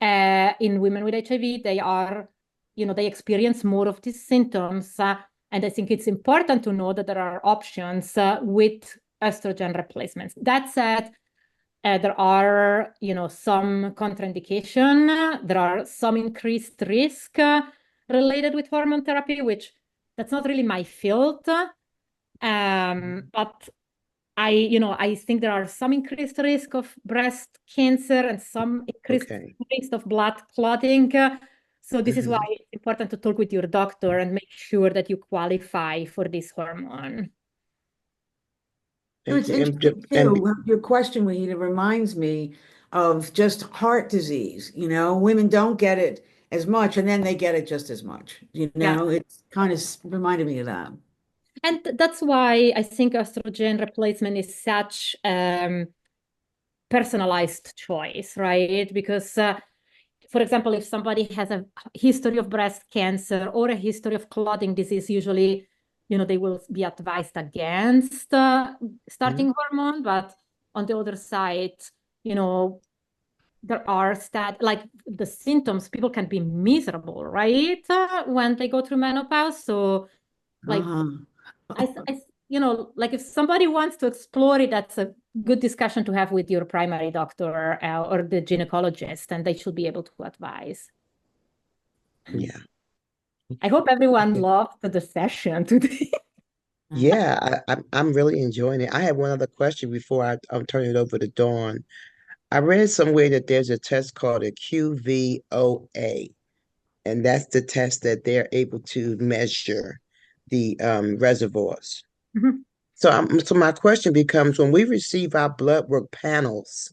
in women with HIV, they are, they experience more of these symptoms. And I think it's important to know that there are options with estrogen replacements. That said, there are, some contraindication. There are some increased risk related with hormone therapy, which that's not really my field. But I think there are some increased risk of breast cancer and some increased risk of blood clotting. So this is why it's important to talk with your doctor and make sure that you qualify for this hormone. It's interesting too. Your question, Waheedah, reminds me of just heart disease. Women don't get it as much, and then they get it just as much. It's kind of reminded me of that. And that's why I think estrogen replacement is such personalized choice, right? Because, for example, if somebody has a history of breast cancer or a history of clotting disease, usually, they will be advised against starting hormone. But on the other side, there are like the symptoms, people can be miserable, right? When they go through menopause. So like, like if somebody wants to explore it, that's a good discussion to have with your primary doctor or the gynecologist, and they should be able to advise. Yeah. I hope everyone loved the session today. Yeah, I'm really enjoying it. I have one other question before I'm turning it over to Dawn. I read somewhere that there's a test called a QVOA, and that's the test that they're able to measure the reservoirs. Mhm. So my question becomes, when we receive our blood work panels,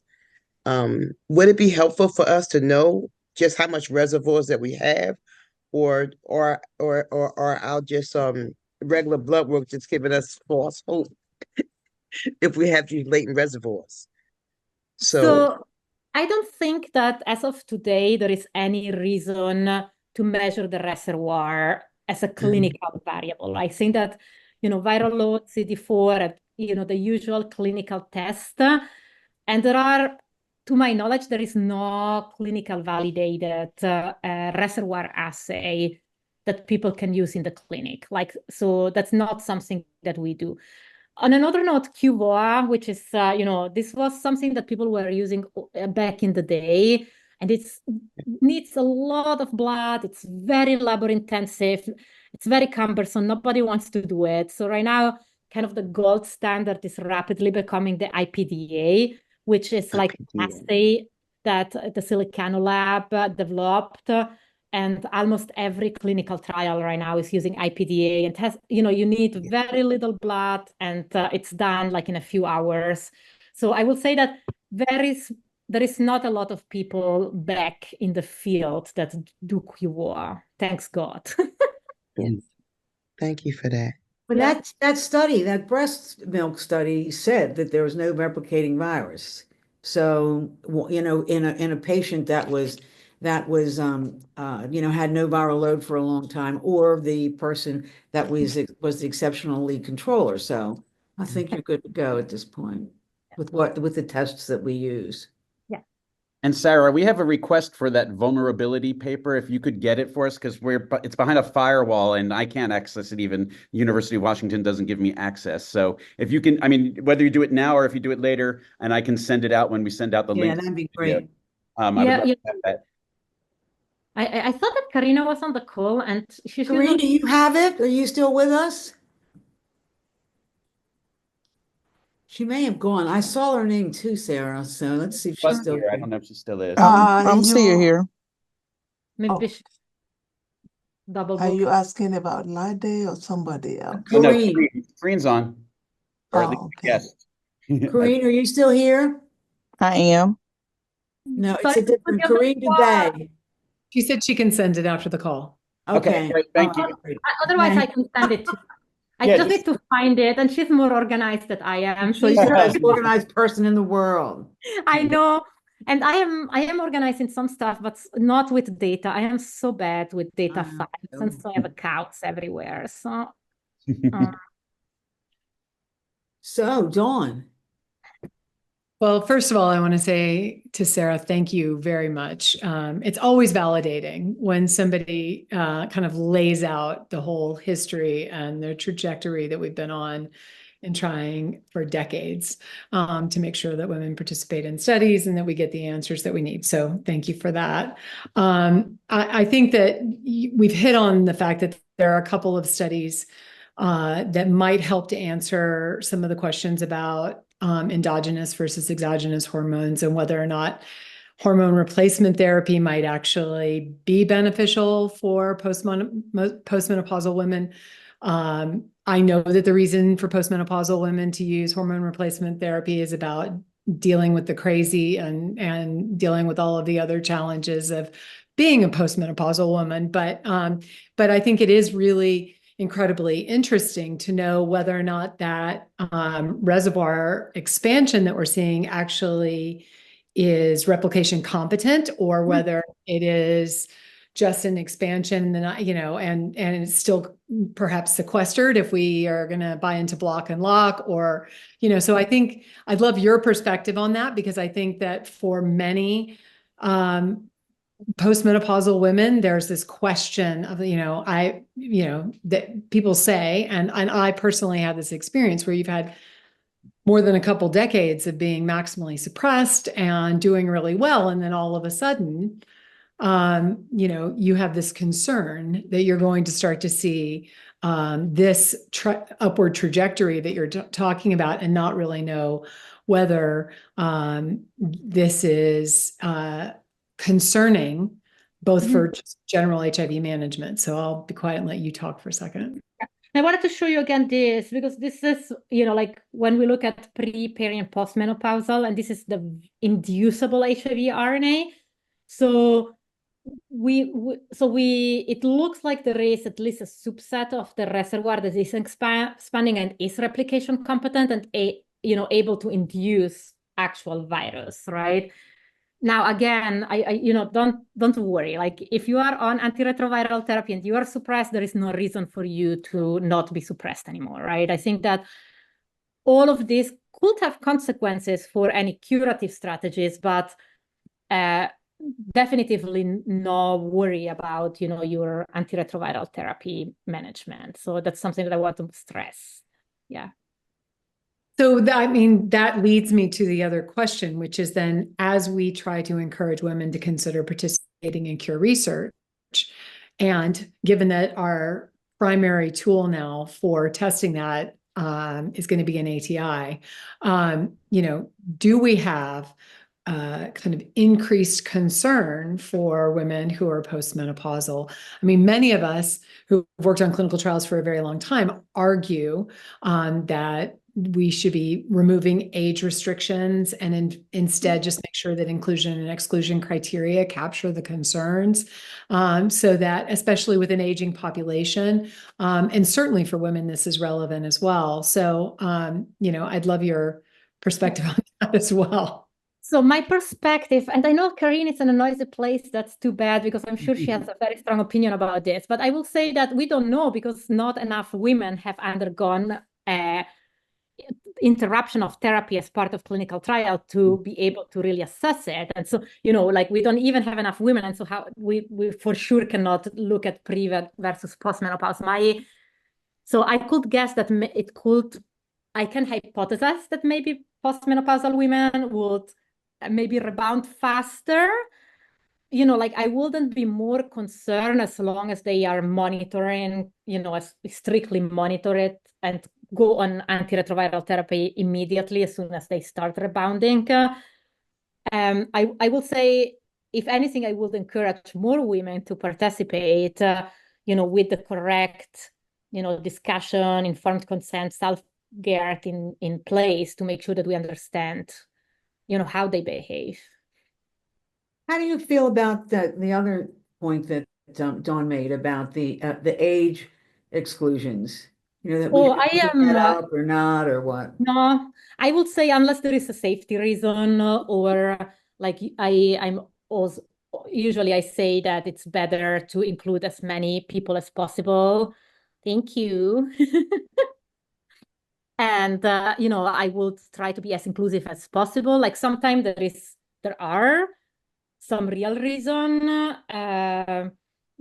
would it be helpful for us to know just how much reservoirs that we have, or I'll just regular blood work just giving us false hope if we have these latent reservoirs? So I don't think that as of today, there is any reason to measure the reservoir as a clinical variable. I think that, viral load, CD4, the usual clinical test. And there are, to my knowledge, there is no clinical validated reservoir assay that people can use in the clinic. So that's not something that we do. On another note, QVOA, which is, this was something that people were using back in the day, and it needs a lot of blood. It's very labor intensive. It's very cumbersome. Nobody wants to do it. So right now, kind of the gold standard is rapidly becoming the IPDA, which is like an assay that the Silicano lab developed. And almost every clinical trial right now is using IPDA and has, you need very little blood, and it's done like in a few hours. So I will say that there is not a lot of people back in the field that do QVOA. Thanks God. Yes. Thank you for that. But that study, that breast milk study, said that there was no replicating virus. So, in a patient that was had no viral load for a long time, or the person that was the exceptional lead controller. So I think you're good to go at this point with the tests that we use. And Sara, we have a request for that vulnerability paper. If you could get it for us, because it's behind a firewall and I can't access it. Even University of Washington doesn't give me access. So if you can, I mean, whether you do it now or if you do it later, and I can send it out when we send out the link. Yeah, that'd be great. I would love to have that. I thought that Karina was on the call, and Karina, do you have it? Are you still with us? She may have gone. I saw her name too, Sara. So let's see if she's still here. I don't know if she still is. I'm still here. Maybe she double. Are you asking about Lade or somebody else? No, Karina's on. Or at least yes. Karina, are you still here? I am. No, it's a different Karina Dubay. She said she can send it after the call. Okay, great. Thank you. Otherwise, I can send it to I just need to find it, and she's more organized than I am. So she's the most organized person in the world. I know, and I am organized in some stuff, but not with data. I am so bad with data files, and so I have accounts everywhere. So, so Dawn. Well, first of all, I want to say to Sara, thank you very much. It's always validating when somebody kind of lays out the whole history and the trajectory that we've been on and trying for decades to make sure that women participate in studies and that we get the answers that we need. So thank you for that. I think that we've hit on the fact that there are a couple of studies that might help to answer some of the questions about endogenous versus exogenous hormones and whether or not hormone replacement therapy might actually be beneficial for postmenopausal women. I know that the reason for postmenopausal women to use hormone replacement therapy is about dealing with the crazy and dealing with all of the other challenges of being a postmenopausal woman. But I think it is really incredibly interesting to know whether or not that reservoir expansion that we're seeing actually is replication competent, or whether it is just an expansion and it's still perhaps sequestered if we are going to buy into block and lock, so I think I'd love your perspective on that, because I think that for many Postmenopausal women, there's this question of, that people say, and I personally had this experience where you've had more than a couple decades of being maximally suppressed and doing really well. And then all of a sudden, you have this concern that you're going to start to see this upward trajectory that you're talking about and not really know whether this is concerning both for just general HIV management. So I'll be quiet and let you talk for a second. I wanted to show you again this, because this is, like when we look at pre, peri, and postmenopausal, and this is the inducible HIV RNA. So it looks like there is at least a subset of the reservoir that is expanding and is replication competent and able to induce actual virus, right? Now, again, don't worry. Like, if you are on antiretroviral therapy and you are suppressed, there is no reason for you to not be suppressed anymore, right? I think that all of this could have consequences for any curative strategies, but definitively no worry about, your antiretroviral therapy management. So that's something that I want to stress. Yeah. So that leads me to the other question, which is then, as we try to encourage women to consider participating in cure research, and given that our primary tool now for testing that is going to be an ATI, do we have kind of increased concern for women who are postmenopausal? I mean, many of us who've worked on clinical trials for a very long time argue that we should be removing age restrictions and instead just make sure that inclusion and exclusion criteria capture the concerns, so that, especially with an aging population, and certainly for women, this is relevant as well. So, I'd love your perspective on that as well. So my perspective, and I know Karine is in a noisy place, that's too bad, because I'm sure she has a very strong opinion about this, but I will say that we don't know, because not enough women have undergone interruption of therapy as part of clinical trial to be able to really assess it. And so, like, we don't even have enough women. And so how we for sure cannot look at pre versus postmenopause. So I could guess that I can hypothesize that maybe postmenopausal women would maybe rebound faster. Like, I wouldn't be more concerned as long as they are monitoring, strictly monitor it and go on antiretroviral therapy immediately as soon as they start rebounding. I will say, if anything, I would encourage more women to participate, with the correct, discussion, informed consent, self-guard in place to make sure that we understand, how they behave. How do you feel about the other point that Dawn made about the age exclusions? That we should pick that up or not, or what? No, I would say, unless there is a safety reason, or like I'm also usually I say that it's better to include as many people as possible. Thank you. And I would try to be as inclusive as possible. Like, sometimes there are some real reason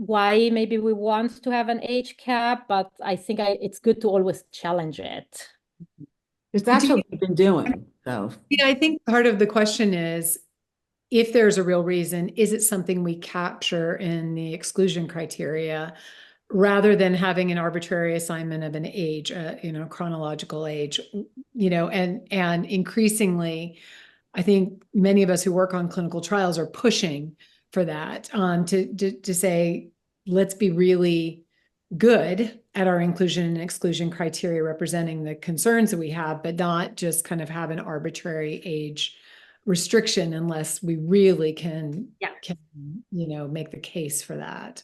why maybe we want to have an age cap, but I think it's good to always challenge it. Because that's what we've been doing, though. I think part of the question is, if there's a real reason, is it something we capture in the exclusion criteria, rather than having an arbitrary assignment of an age, chronological age, and increasingly, I think many of us who work on clinical trials are pushing for that, to say, let's be really good at our inclusion and exclusion criteria representing the concerns that we have, but not just kind of have an arbitrary age restriction unless we really can make the case for that.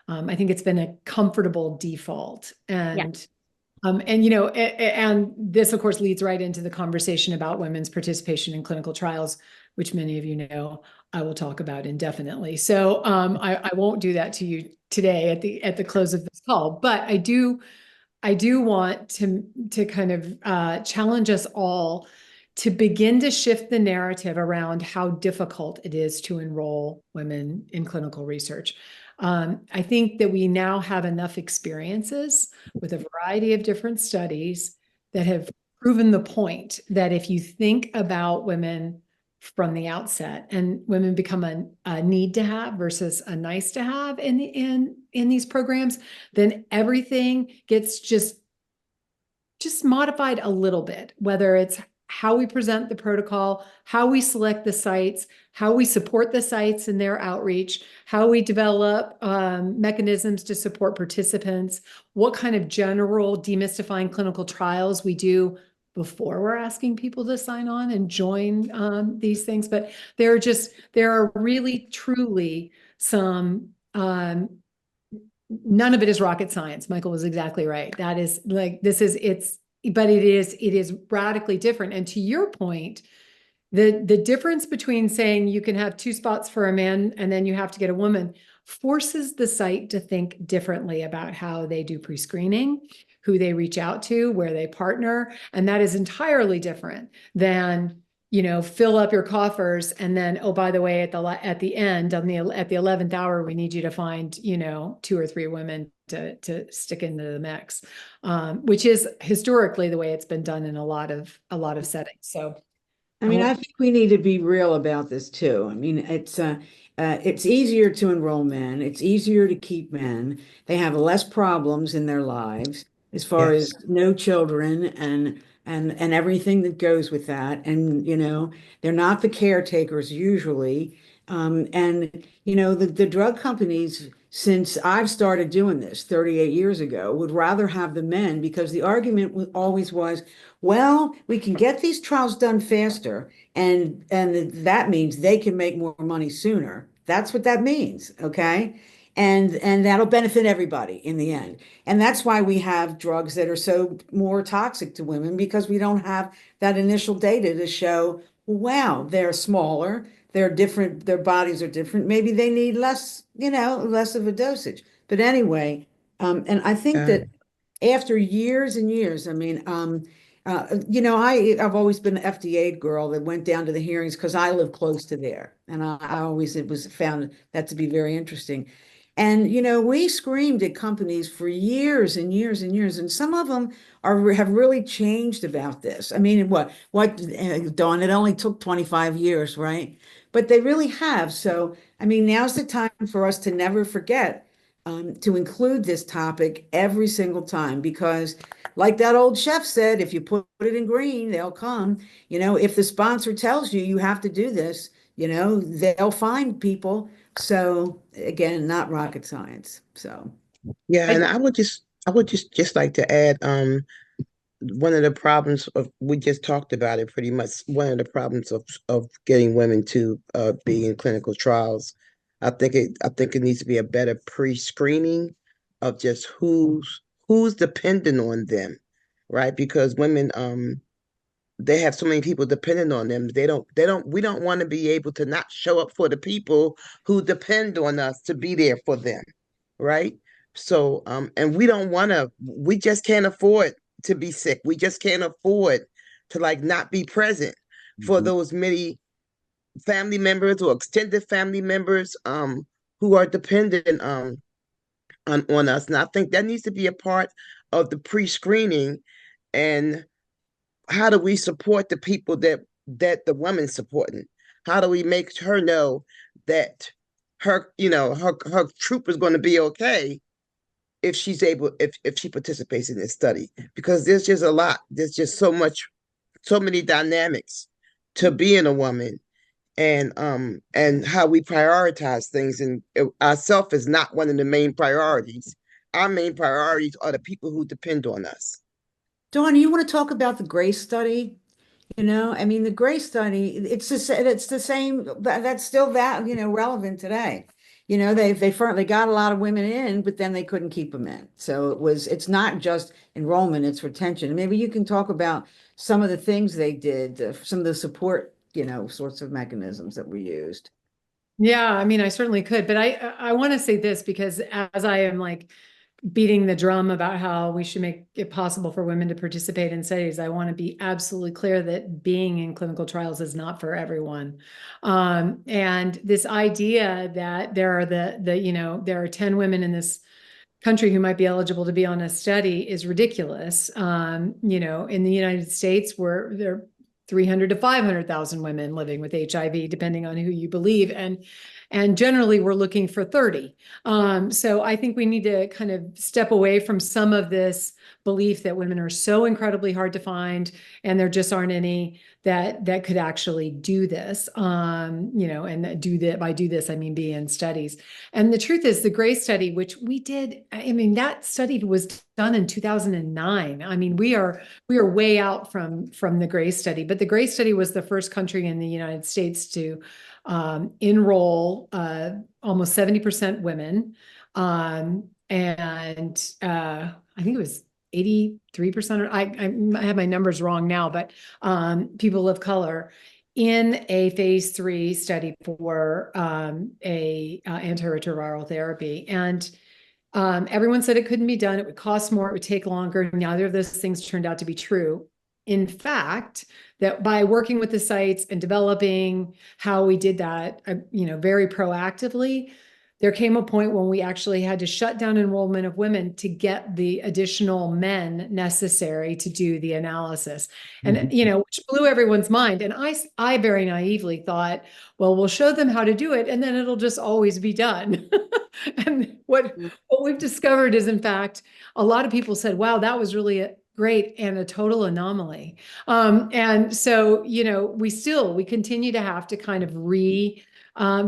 I think it's been a comfortable default, and this, of course, leads right into the conversation about women's participation in clinical trials, which many of you know I will talk about indefinitely. So I won't do that to you today at the close of this call, but I do want to kind of challenge us all to begin to shift the narrative around how difficult it is to enroll women in clinical research. I think that we now have enough experiences with a variety of different studies that have proven the point that if you think about women from the outset and women become a need to have versus a nice to have in these programs, then everything gets just modified a little bit, whether it's how we present the protocol, how we select the sites, how we support the sites in their outreach, how we develop mechanisms to support participants, what kind of general demystifying clinical trials we do before we're asking people to sign on and join these things. But there are really, truly some, none of it is rocket science. Michael was exactly right. That is like, but it is radically different. And to your point, the difference between saying you can have 2 spots for a man and then you have to get a woman forces the site to think differently about how they do pre-screening, who they reach out to, where they partner. And that is entirely different than, fill up your coffers and then, oh, by the way, at the end, at the 11th hour, we need you to find, 2 or 3 women to stick into the mix, which is historically the way it's been done in a lot of settings. So, I mean, I think we need to be real about this too. I mean, it's easier to enroll men. It's easier to keep men. They have less problems in their lives as far as no children and everything that goes with that. And, they're not the caretakers usually. The drug companies, since I've started doing this 38 years ago, would rather have the men because the argument always was, well, we can get these trials done faster, and that means they can make more money sooner. That's what that means, okay? And that'll benefit everybody in the end. And that's why we have drugs that are so more toxic to women, because we don't have that initial data to show, wow, they're smaller, they're different, their bodies are different. Maybe they need less, less of a dosage. But anyway, and I think that after years and years, I mean, I've always been an FDA girl that went down to the hearings because I live close to there. And I always found that to be very interesting. And, we screamed at companies for years and years and years, and some of them have really changed about this. I mean, Dawn, it only took 25 years, right? But they really have. So, I mean, now's the time for us to never forget to include this topic every single time, because like that old chef said, if you put it in green, they'll come. If the sponsor tells you have to do this, they'll find people. So again, not rocket science. So and I would just like to add, one of the problems we just talked about it pretty much. One of the problems of getting women to be in clinical trials, I think it needs to be a better pre-screening of just who's dependent on them, right? Because women, they have so many people dependent on them. We don't want to be able to not show up for the people who depend on us to be there for them, right? So, and we just can't afford to be sick. We just can't afford to not be present for those many family members or extended family members, who are dependent, on us. And I think that needs to be a part of the pre-screening. And how do we support the people that the woman's supporting? How do we make her know that her troop is going to be okay if she participates in this study? Because there's just a lot. There's just so many dynamics to being a woman, and how we prioritize things. And ourself is not one of the main priorities. Our main priorities are the people who depend on us. Dawn, you want to talk about the GRACE study? I mean, the GRACE study, it's the same, that's still relevant today. They got a lot of women in, but then they couldn't keep them in. So it's not just enrollment, it's retention. Maybe you can talk about some of the things they did, some of the support, sorts of mechanisms that were used. Yeah, I mean, I certainly could, but I want to say this, because as I am beating the drum about how we should make it possible for women to participate in studies. I want to be absolutely clear that being in clinical trials is not for everyone. And this idea that there are there are 10 women in this country who might be eligible to be on a study is ridiculous. In the United States, where there are 300 to 500,000 women living with HIV, depending on who you believe. And generally we're looking for 30. So I think we need to kind of step away from some of this belief that women are so incredibly hard to find and there just aren't any that could actually do this, and by do this, I mean be in studies. And the truth is the GRACE study, which we did, I mean, that study was done in 2009. I mean, we are way out from the GRACE study, but the GRACE study was the first country in the United States to enroll almost 70% women. And I think it was 83%, or I have my numbers wrong now, but people of color in a phase 3 study for a antiretroviral therapy. And everyone said it couldn't be done. It would cost more. It would take longer. Neither of those things turned out to be true. In fact, that by working with the sites and developing how we did that, very proactively, there came a point when we actually had to shut down enrollment of women to get the additional men necessary to do the analysis. And, which blew everyone's mind. And I very naively thought, well, we'll show them how to do it and then it'll just always be done. And what we've discovered is, in fact, a lot of people said, wow, that was really great and a total anomaly. And so, we continue to have to kind of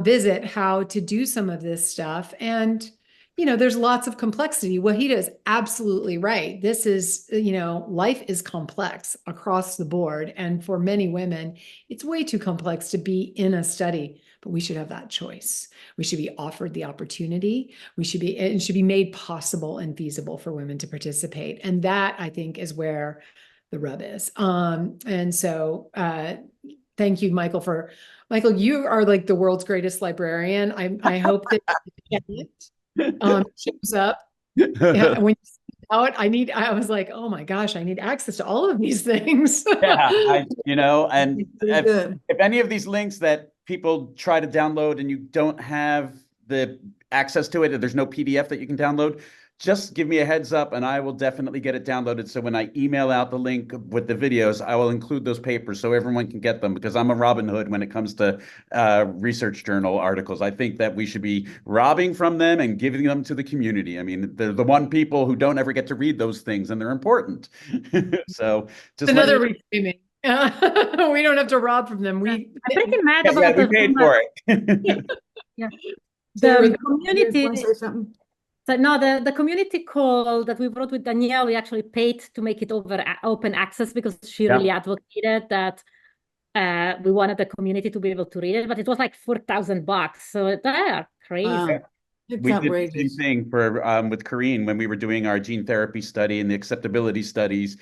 visit how to do some of this stuff. And, there's lots of complexity. Waheedah is absolutely right. This is, life is complex across the board. And for many women, it's way too complex to be in a study, but we should have that choice. We should be offered the opportunity. It should be made possible and feasible for women to participate. And that, I think, is where the rub is. And so thank you, Michael, you are like the world's greatest librarian. I hope that shows up. Yeah, when you speak out, I was like, oh my gosh, I need access to all of these things. Yeah, and if any of these links that people try to download and you don't have the access to it, and there's no PDF that you can download, just give me a heads up and I will definitely get it downloaded. So when I email out the link with the videos, I will include those papers so everyone can get them, because I'm a Robin Hood when it comes to research journal articles. I think that we should be robbing from them and giving them to the community. I mean, they're the one people who don't ever get to read those things and they're important. So just another reframing. We don't have to rob from them. I'm pretty mad about we paid for it. Yeah. The community. So no, the community call that we brought with Danielle, we actually paid to make it open access because she really advocated that we wanted the community to be able to read it, but it was like $4,000. So they're crazy. We did the same thing for with Corinne when we were doing our gene therapy study and the acceptability studies,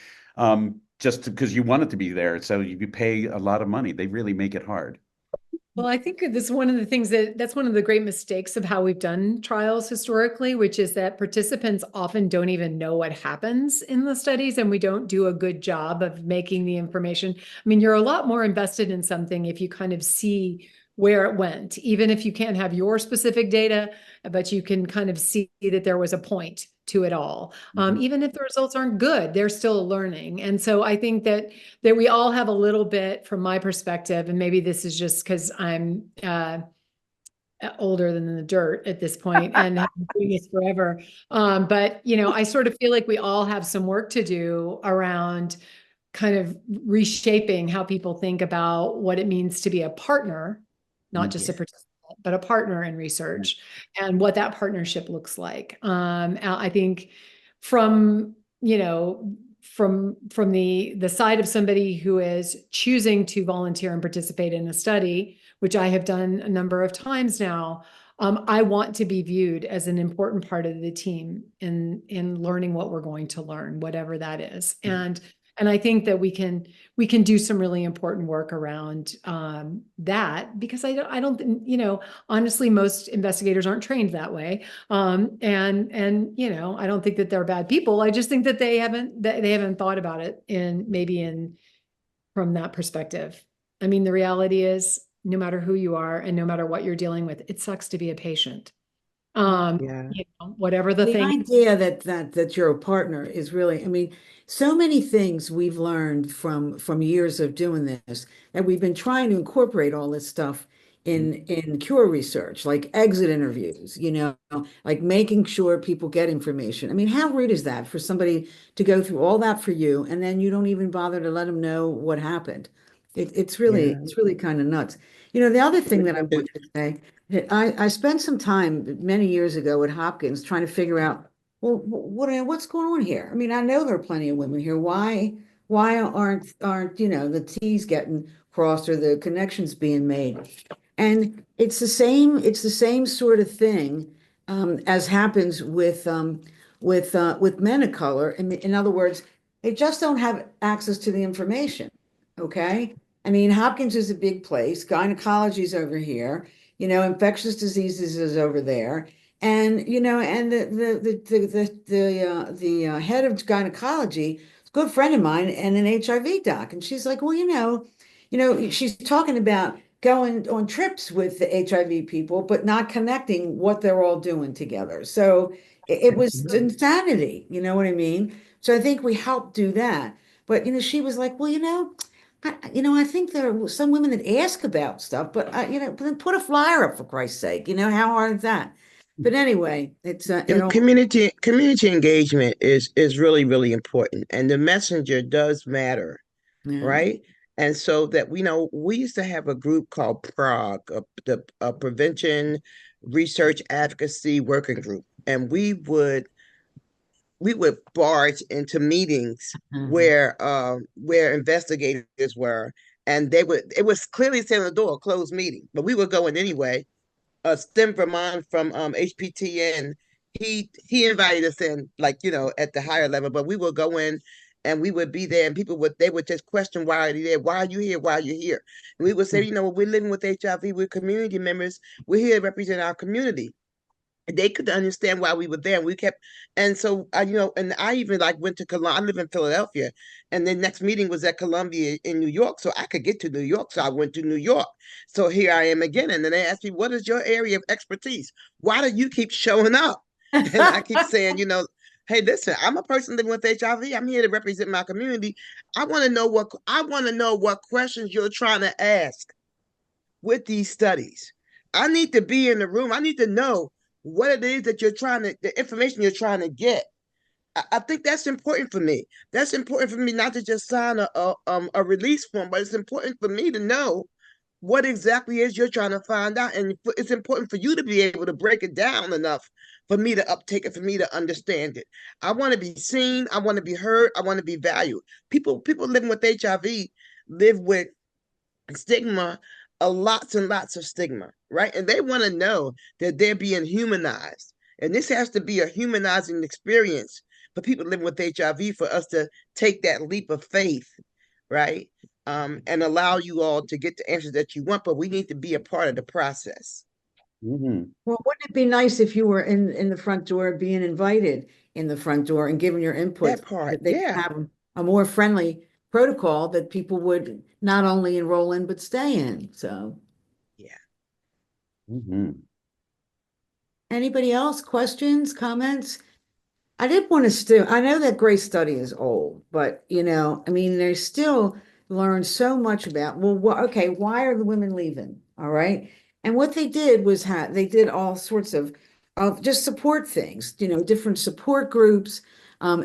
just because you wanted to be there. So you pay a lot of money. They really make it hard. Well, I think this is one of the things that's one of the great mistakes of how we've done trials historically, which is that participants often don't even know what happens in the studies, and we don't do a good job of making the information. I mean, you're a lot more invested in something if you kind of see where it went, even if you can't have your specific data, but you can kind of see that there was a point to it all. Even if the results aren't good, they're still learning. And so I think that we all have a little bit, from my perspective, and maybe this is just because I'm older than the dirt at this point and have been doing this forever. But, I sort of feel like we all have some work to do around kind of reshaping how people think about what it means to be a partner, not just a participant, but a partner in research, and what that partnership looks like. I think from the side of somebody who is choosing to volunteer and participate in a study, which I have done a number of times now, I want to be viewed as an important part of the team in learning what we're going to learn, whatever that is. And And I think that we can do some really important work around that, because I don't think, honestly, most investigators aren't trained that way. And I don't think that they're bad people. I just think that they haven't thought about it from that perspective. I mean, the reality is, no matter who you are and no matter what you're dealing with, it sucks to be a patient. Whatever the thing. idea that you're a partner is really, I mean, so many things we've learned from years of doing this, that we've been trying to incorporate all this stuff in cure research, like exit interviews, like making sure people get information. I mean, how rude is that for somebody to go through all that for you, and then you don't even bother to let them know what happened? It's really kind of nuts. The other thing that I want to say, I spent some time many years ago at Hopkins trying to figure out, well, what's going on here? I mean, I know there are plenty of women here. Why aren't the T's getting crossed or the connections being made? And it's the same sort of thing as happens with men of color. In other words, they just don't have access to the information. Okay. I mean, Hopkins is a big place. Gynecology is over here. Infectious diseases is over there. And and the head of gynecology is a good friend of mine and an HIV doc. And she's like, well, she's talking about going on trips with the HIV people, but not connecting what they're all doing together. So it was insanity. You know what I mean? So I think we helped do that. But she was like, well, I think there are some women that ask about stuff, but then put a flyer up for Christ's sake. How hard is that? But anyway, it's community engagement is really, really important, and the messenger does matter, right? And so that we used to have a group called PROG, the Prevention Research Advocacy Working Group, and we would barge into meetings where investigators were, and it was clearly saying on the door, closed meeting, but we were going anyway. Stem Vermont from HPTN, he invited us in, at the higher level, but we would go in and we would be there, and they would just question, why are you there? Why are you here? Why are you here? And we would say, we're living with HIV, we're community members, we're here to represent our community. They could understand why we were there. And we kept, and so and I even went to Columbia. I live in Philadelphia, and the next meeting was at Columbia in New York, so I could get to New York. So I went to New York. So here I am again, and then they asked me, "What is your area of expertise? Why do you keep showing up?" And I keep saying, "Hey, listen, I'm a person living with HIV. I'm here to represent my community. I want to know what questions you're trying to ask with these studies. I need to be in the room. I need to know what it is that the information you're trying to get." I think that's important for me. That's important for me, not to just sign a release form, but it's important for me to know what exactly is you're trying to find out. And it's important for you to be able to break it down enough for me to uptake it, for me to understand it. I want to be seen. I want to be heard. I want to be valued. People living with HIV live with stigma, lots and lots of stigma, right? And they want to know that they're being humanized. And this has to be a humanizing experience for people living with HIV, for us to take that leap of faith, right? And allow you all to get the answers that you want, but we need to be a part of the process. Well, wouldn't it be nice if you were in the front door, being invited in the front door and giving your input? That part, they have a more friendly protocol that people would not only enroll in, but stay in. So, Anybody else? Questions, comments? I did want to I know that Grace study is old, but I mean, they still learn so much about, well, okay, why are the women leaving? All right. And what they did was they did all sorts of just support things, different support groups,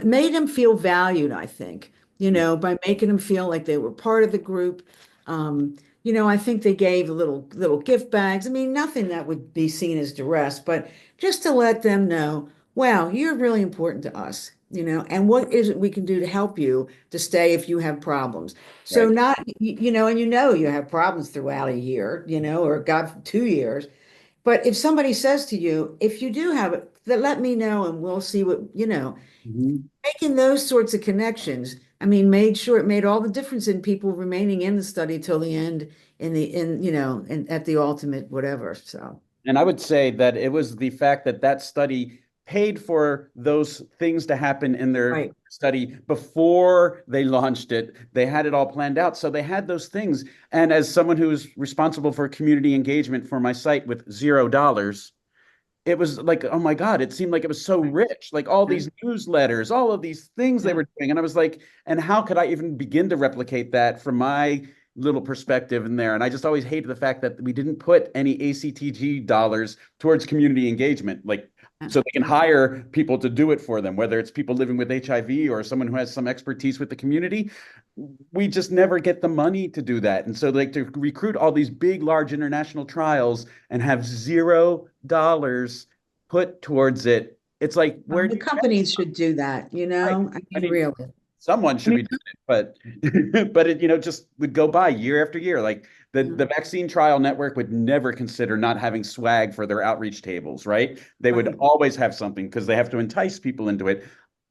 made them feel valued, I think, by making them feel like they were part of the group. I think they gave little gift bags. I mean, nothing that would be seen as duress, but just to let them know, wow, you're really important to us, and what is it we can do to help you to stay if you have problems? So not, and you have problems throughout a year, or God, 2 years. But if somebody says to you, if you do have let me know and we'll see what, Mhm. making those sorts of connections. I mean, it made all the difference in people remaining in the study till the end at the ultimate whatever. So, And I would say that it was the fact that that study paid for those things to happen in their right. study before they launched it. They had it all planned out. So they had those things. And as someone who's responsible for community engagement for my site with $0, it was like, oh my God, it seemed like it was so rich, like all these newsletters, all of these things they Yeah. were doing. And I was like, and how could I even begin to replicate that from my little perspective in there? And I just always hated the fact that we didn't put any ACTG dollars towards community engagement, like so they can hire people to do it for them, whether it's people living with HIV or someone who has some expertise with the community. We just never get the money to do that. And so like to recruit all these big, large international trials and have $0 put towards it, it's like where The companies should do that, right. I I mean, mean, really. someone should be doing it, but but it just would go by year after year. Like the vaccine trial network would never consider not having swag for their outreach tables, right? They would Right. always have something because they have to entice people into it.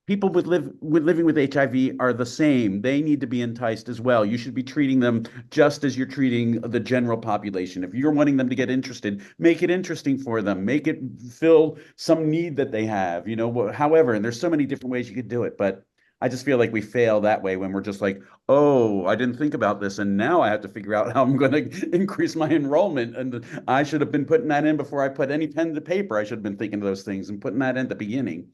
People living with HIV are the same. They need to be enticed as well. You should be treating them just as you're treating the general population. If you're wanting them to get interested, make it interesting for them. Make it fill some need that they have, however, and there's so many different ways you could do it, but I just feel like we fail that way when we're just like, oh, I didn't think about this, and now I have to figure out how I'm going to increase my enrollment. And I should have been putting that in before I put any pen to paper. I should have been thinking of those things and putting that in at the beginning.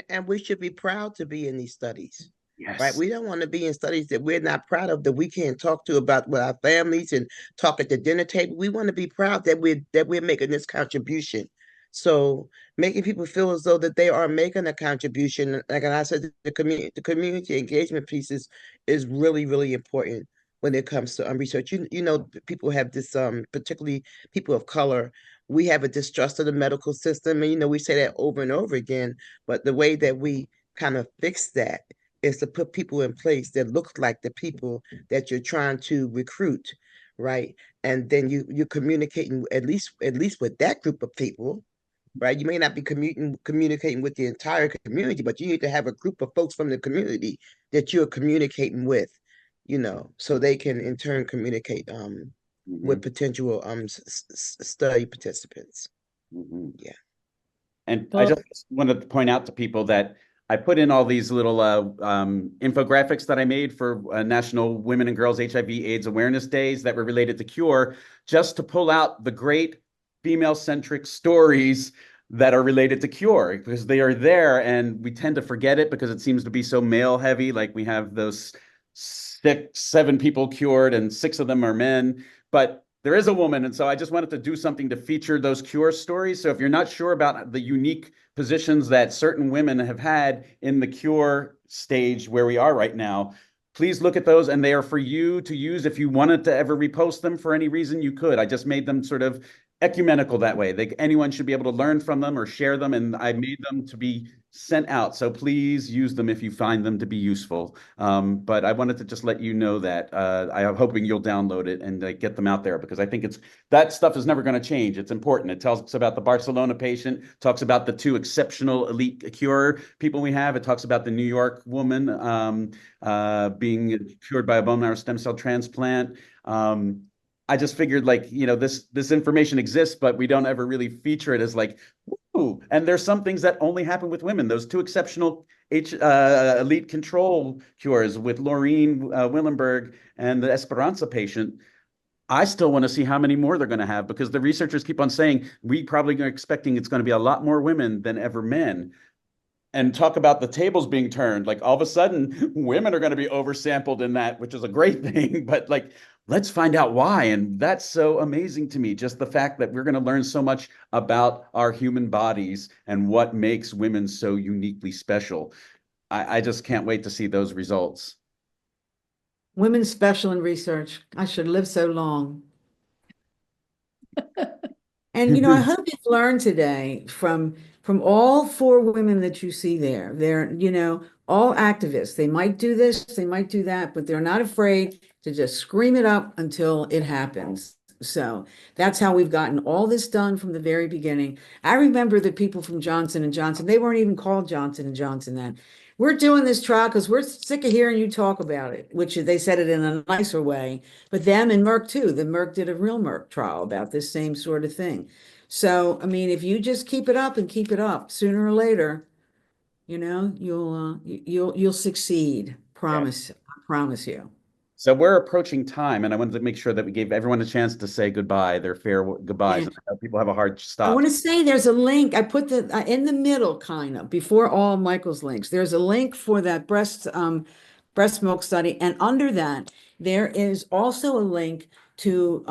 And we should be proud to be in these studies, right? Yes. We don't want to be in studies that we're not proud of, that we can't talk to about with our families and talk at the dinner table. We want to be proud that we're making this contribution. So making people feel as though that they are making a contribution, like I said, the community engagement piece is really, really important when it comes to research. People have this particularly people of color, we have a distrust of the medical system, and we say that over and over again. But the way that we kind of fix that is to put people in place that look like the people that you're trying to recruit, right? And then you're communicating at least with that group of people, right? You may not be communicating with the entire community, but you need to have a group of folks from the community that you're communicating with, so they can in turn communicate with potential study participants. Yeah. And I just wanted to point out to people that I put in all these little infographics that I made for National Women and Girls HIV/AIDS Awareness Days that were related to cure, just to pull out the great female-centric stories that are related to cure, because they are there and we tend to forget it because it seems to be so male heavy. Like we have those 7 people cured and 6 of them are men, but there is a woman. And so I just wanted to do something to feature those cure stories. So if you're not sure about the unique positions that certain women have had in the cure stage where we are right now, please look at those, and they are for you to use. If you wanted to ever repost them for any reason, you could. I just made them sort of ecumenical that way. Anyone should be able to learn from them or share them, and I made them to be sent out. So please use them if you find them to be useful. But I wanted to just let you know that I am hoping you'll download it and get them out there, because I think that stuff is never going to change. It's important. It tells us about the Barcelona patient, talks about the 2 exceptional elite cure people we have. It talks about the New York woman being cured by a bone marrow stem cell transplant. I just figured, like, this information exists, but we don't ever really feature it as like, ooh. And there's some things that only happen with women. Those 2 exceptional elite control cures with Laureen Willenberg and the Esperanza patient. I still want to see how many more they're going to have, because the researchers keep on saying we probably are expecting it's going to be a lot more women than ever men. And talk about the tables being turned. Like all of a sudden, women are going to be oversampled in that, which is a great thing. But like, let's find out why. And that's so amazing to me. Just the fact that we're going to learn so much about our human bodies and what makes women so uniquely special. I just can't wait to see those results. Women special in research. I should live so long. And I hope you've learned today from all 4 women that you see there. They're, all activists. They might do this, they might do that, but they're not afraid to just scream it up until it happens. So that's how we've gotten all this done from the very beginning. I remember the people from Johnson & Johnson, they weren't even called Johnson & Johnson then. We're doing this trial because we're sick of hearing you talk about it, which they said it in a nicer way. But them and Merck too. The Merck did a real Merck trial about this same sort of thing. So, I mean, if you just keep it up and keep it up, sooner or later, you know, you'll succeed. Promise. I promise you. So we're approaching time, and I wanted to make sure that we gave everyone a chance to say goodbye, their fair goodbyes. Yeah. I know people have a hard I stop. want to say there's a link. I put the in the middle, kind of before all Michael's links. There's a link for that breast milk study, and under that there is also a link to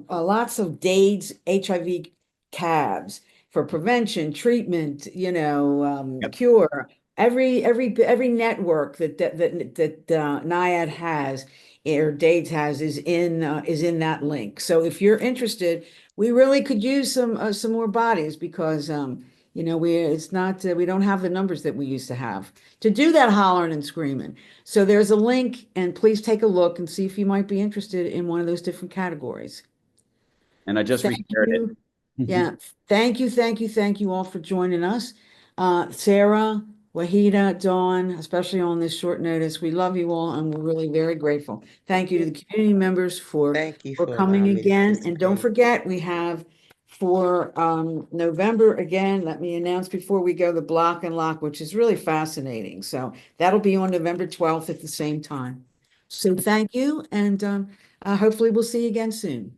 lots of DAIDS HIV cabs for prevention, treatment, you know, Yep. cure. Every network that NIAID has or DAIDS has is in that link. So if you're interested, we really could use some more bodies because you know, we don't have the numbers that we used to have to do that hollering and screaming. So there's a link, and please take a look and see if you might be interested in one of those different categories. And I just Thank reshared you. it. Yeah, thank you all for joining us. Sara, Waheedah, Dawn, especially on this short notice. We love you all, and we're really very grateful. Thank you to the community members for Thank you for for coming allowing me to again. And don't participate. forget, we have for November again, let me announce before we go the block and lock, which is really fascinating. So that'll be on November 12th at the same time. So thank you, and hopefully we'll see you again soon.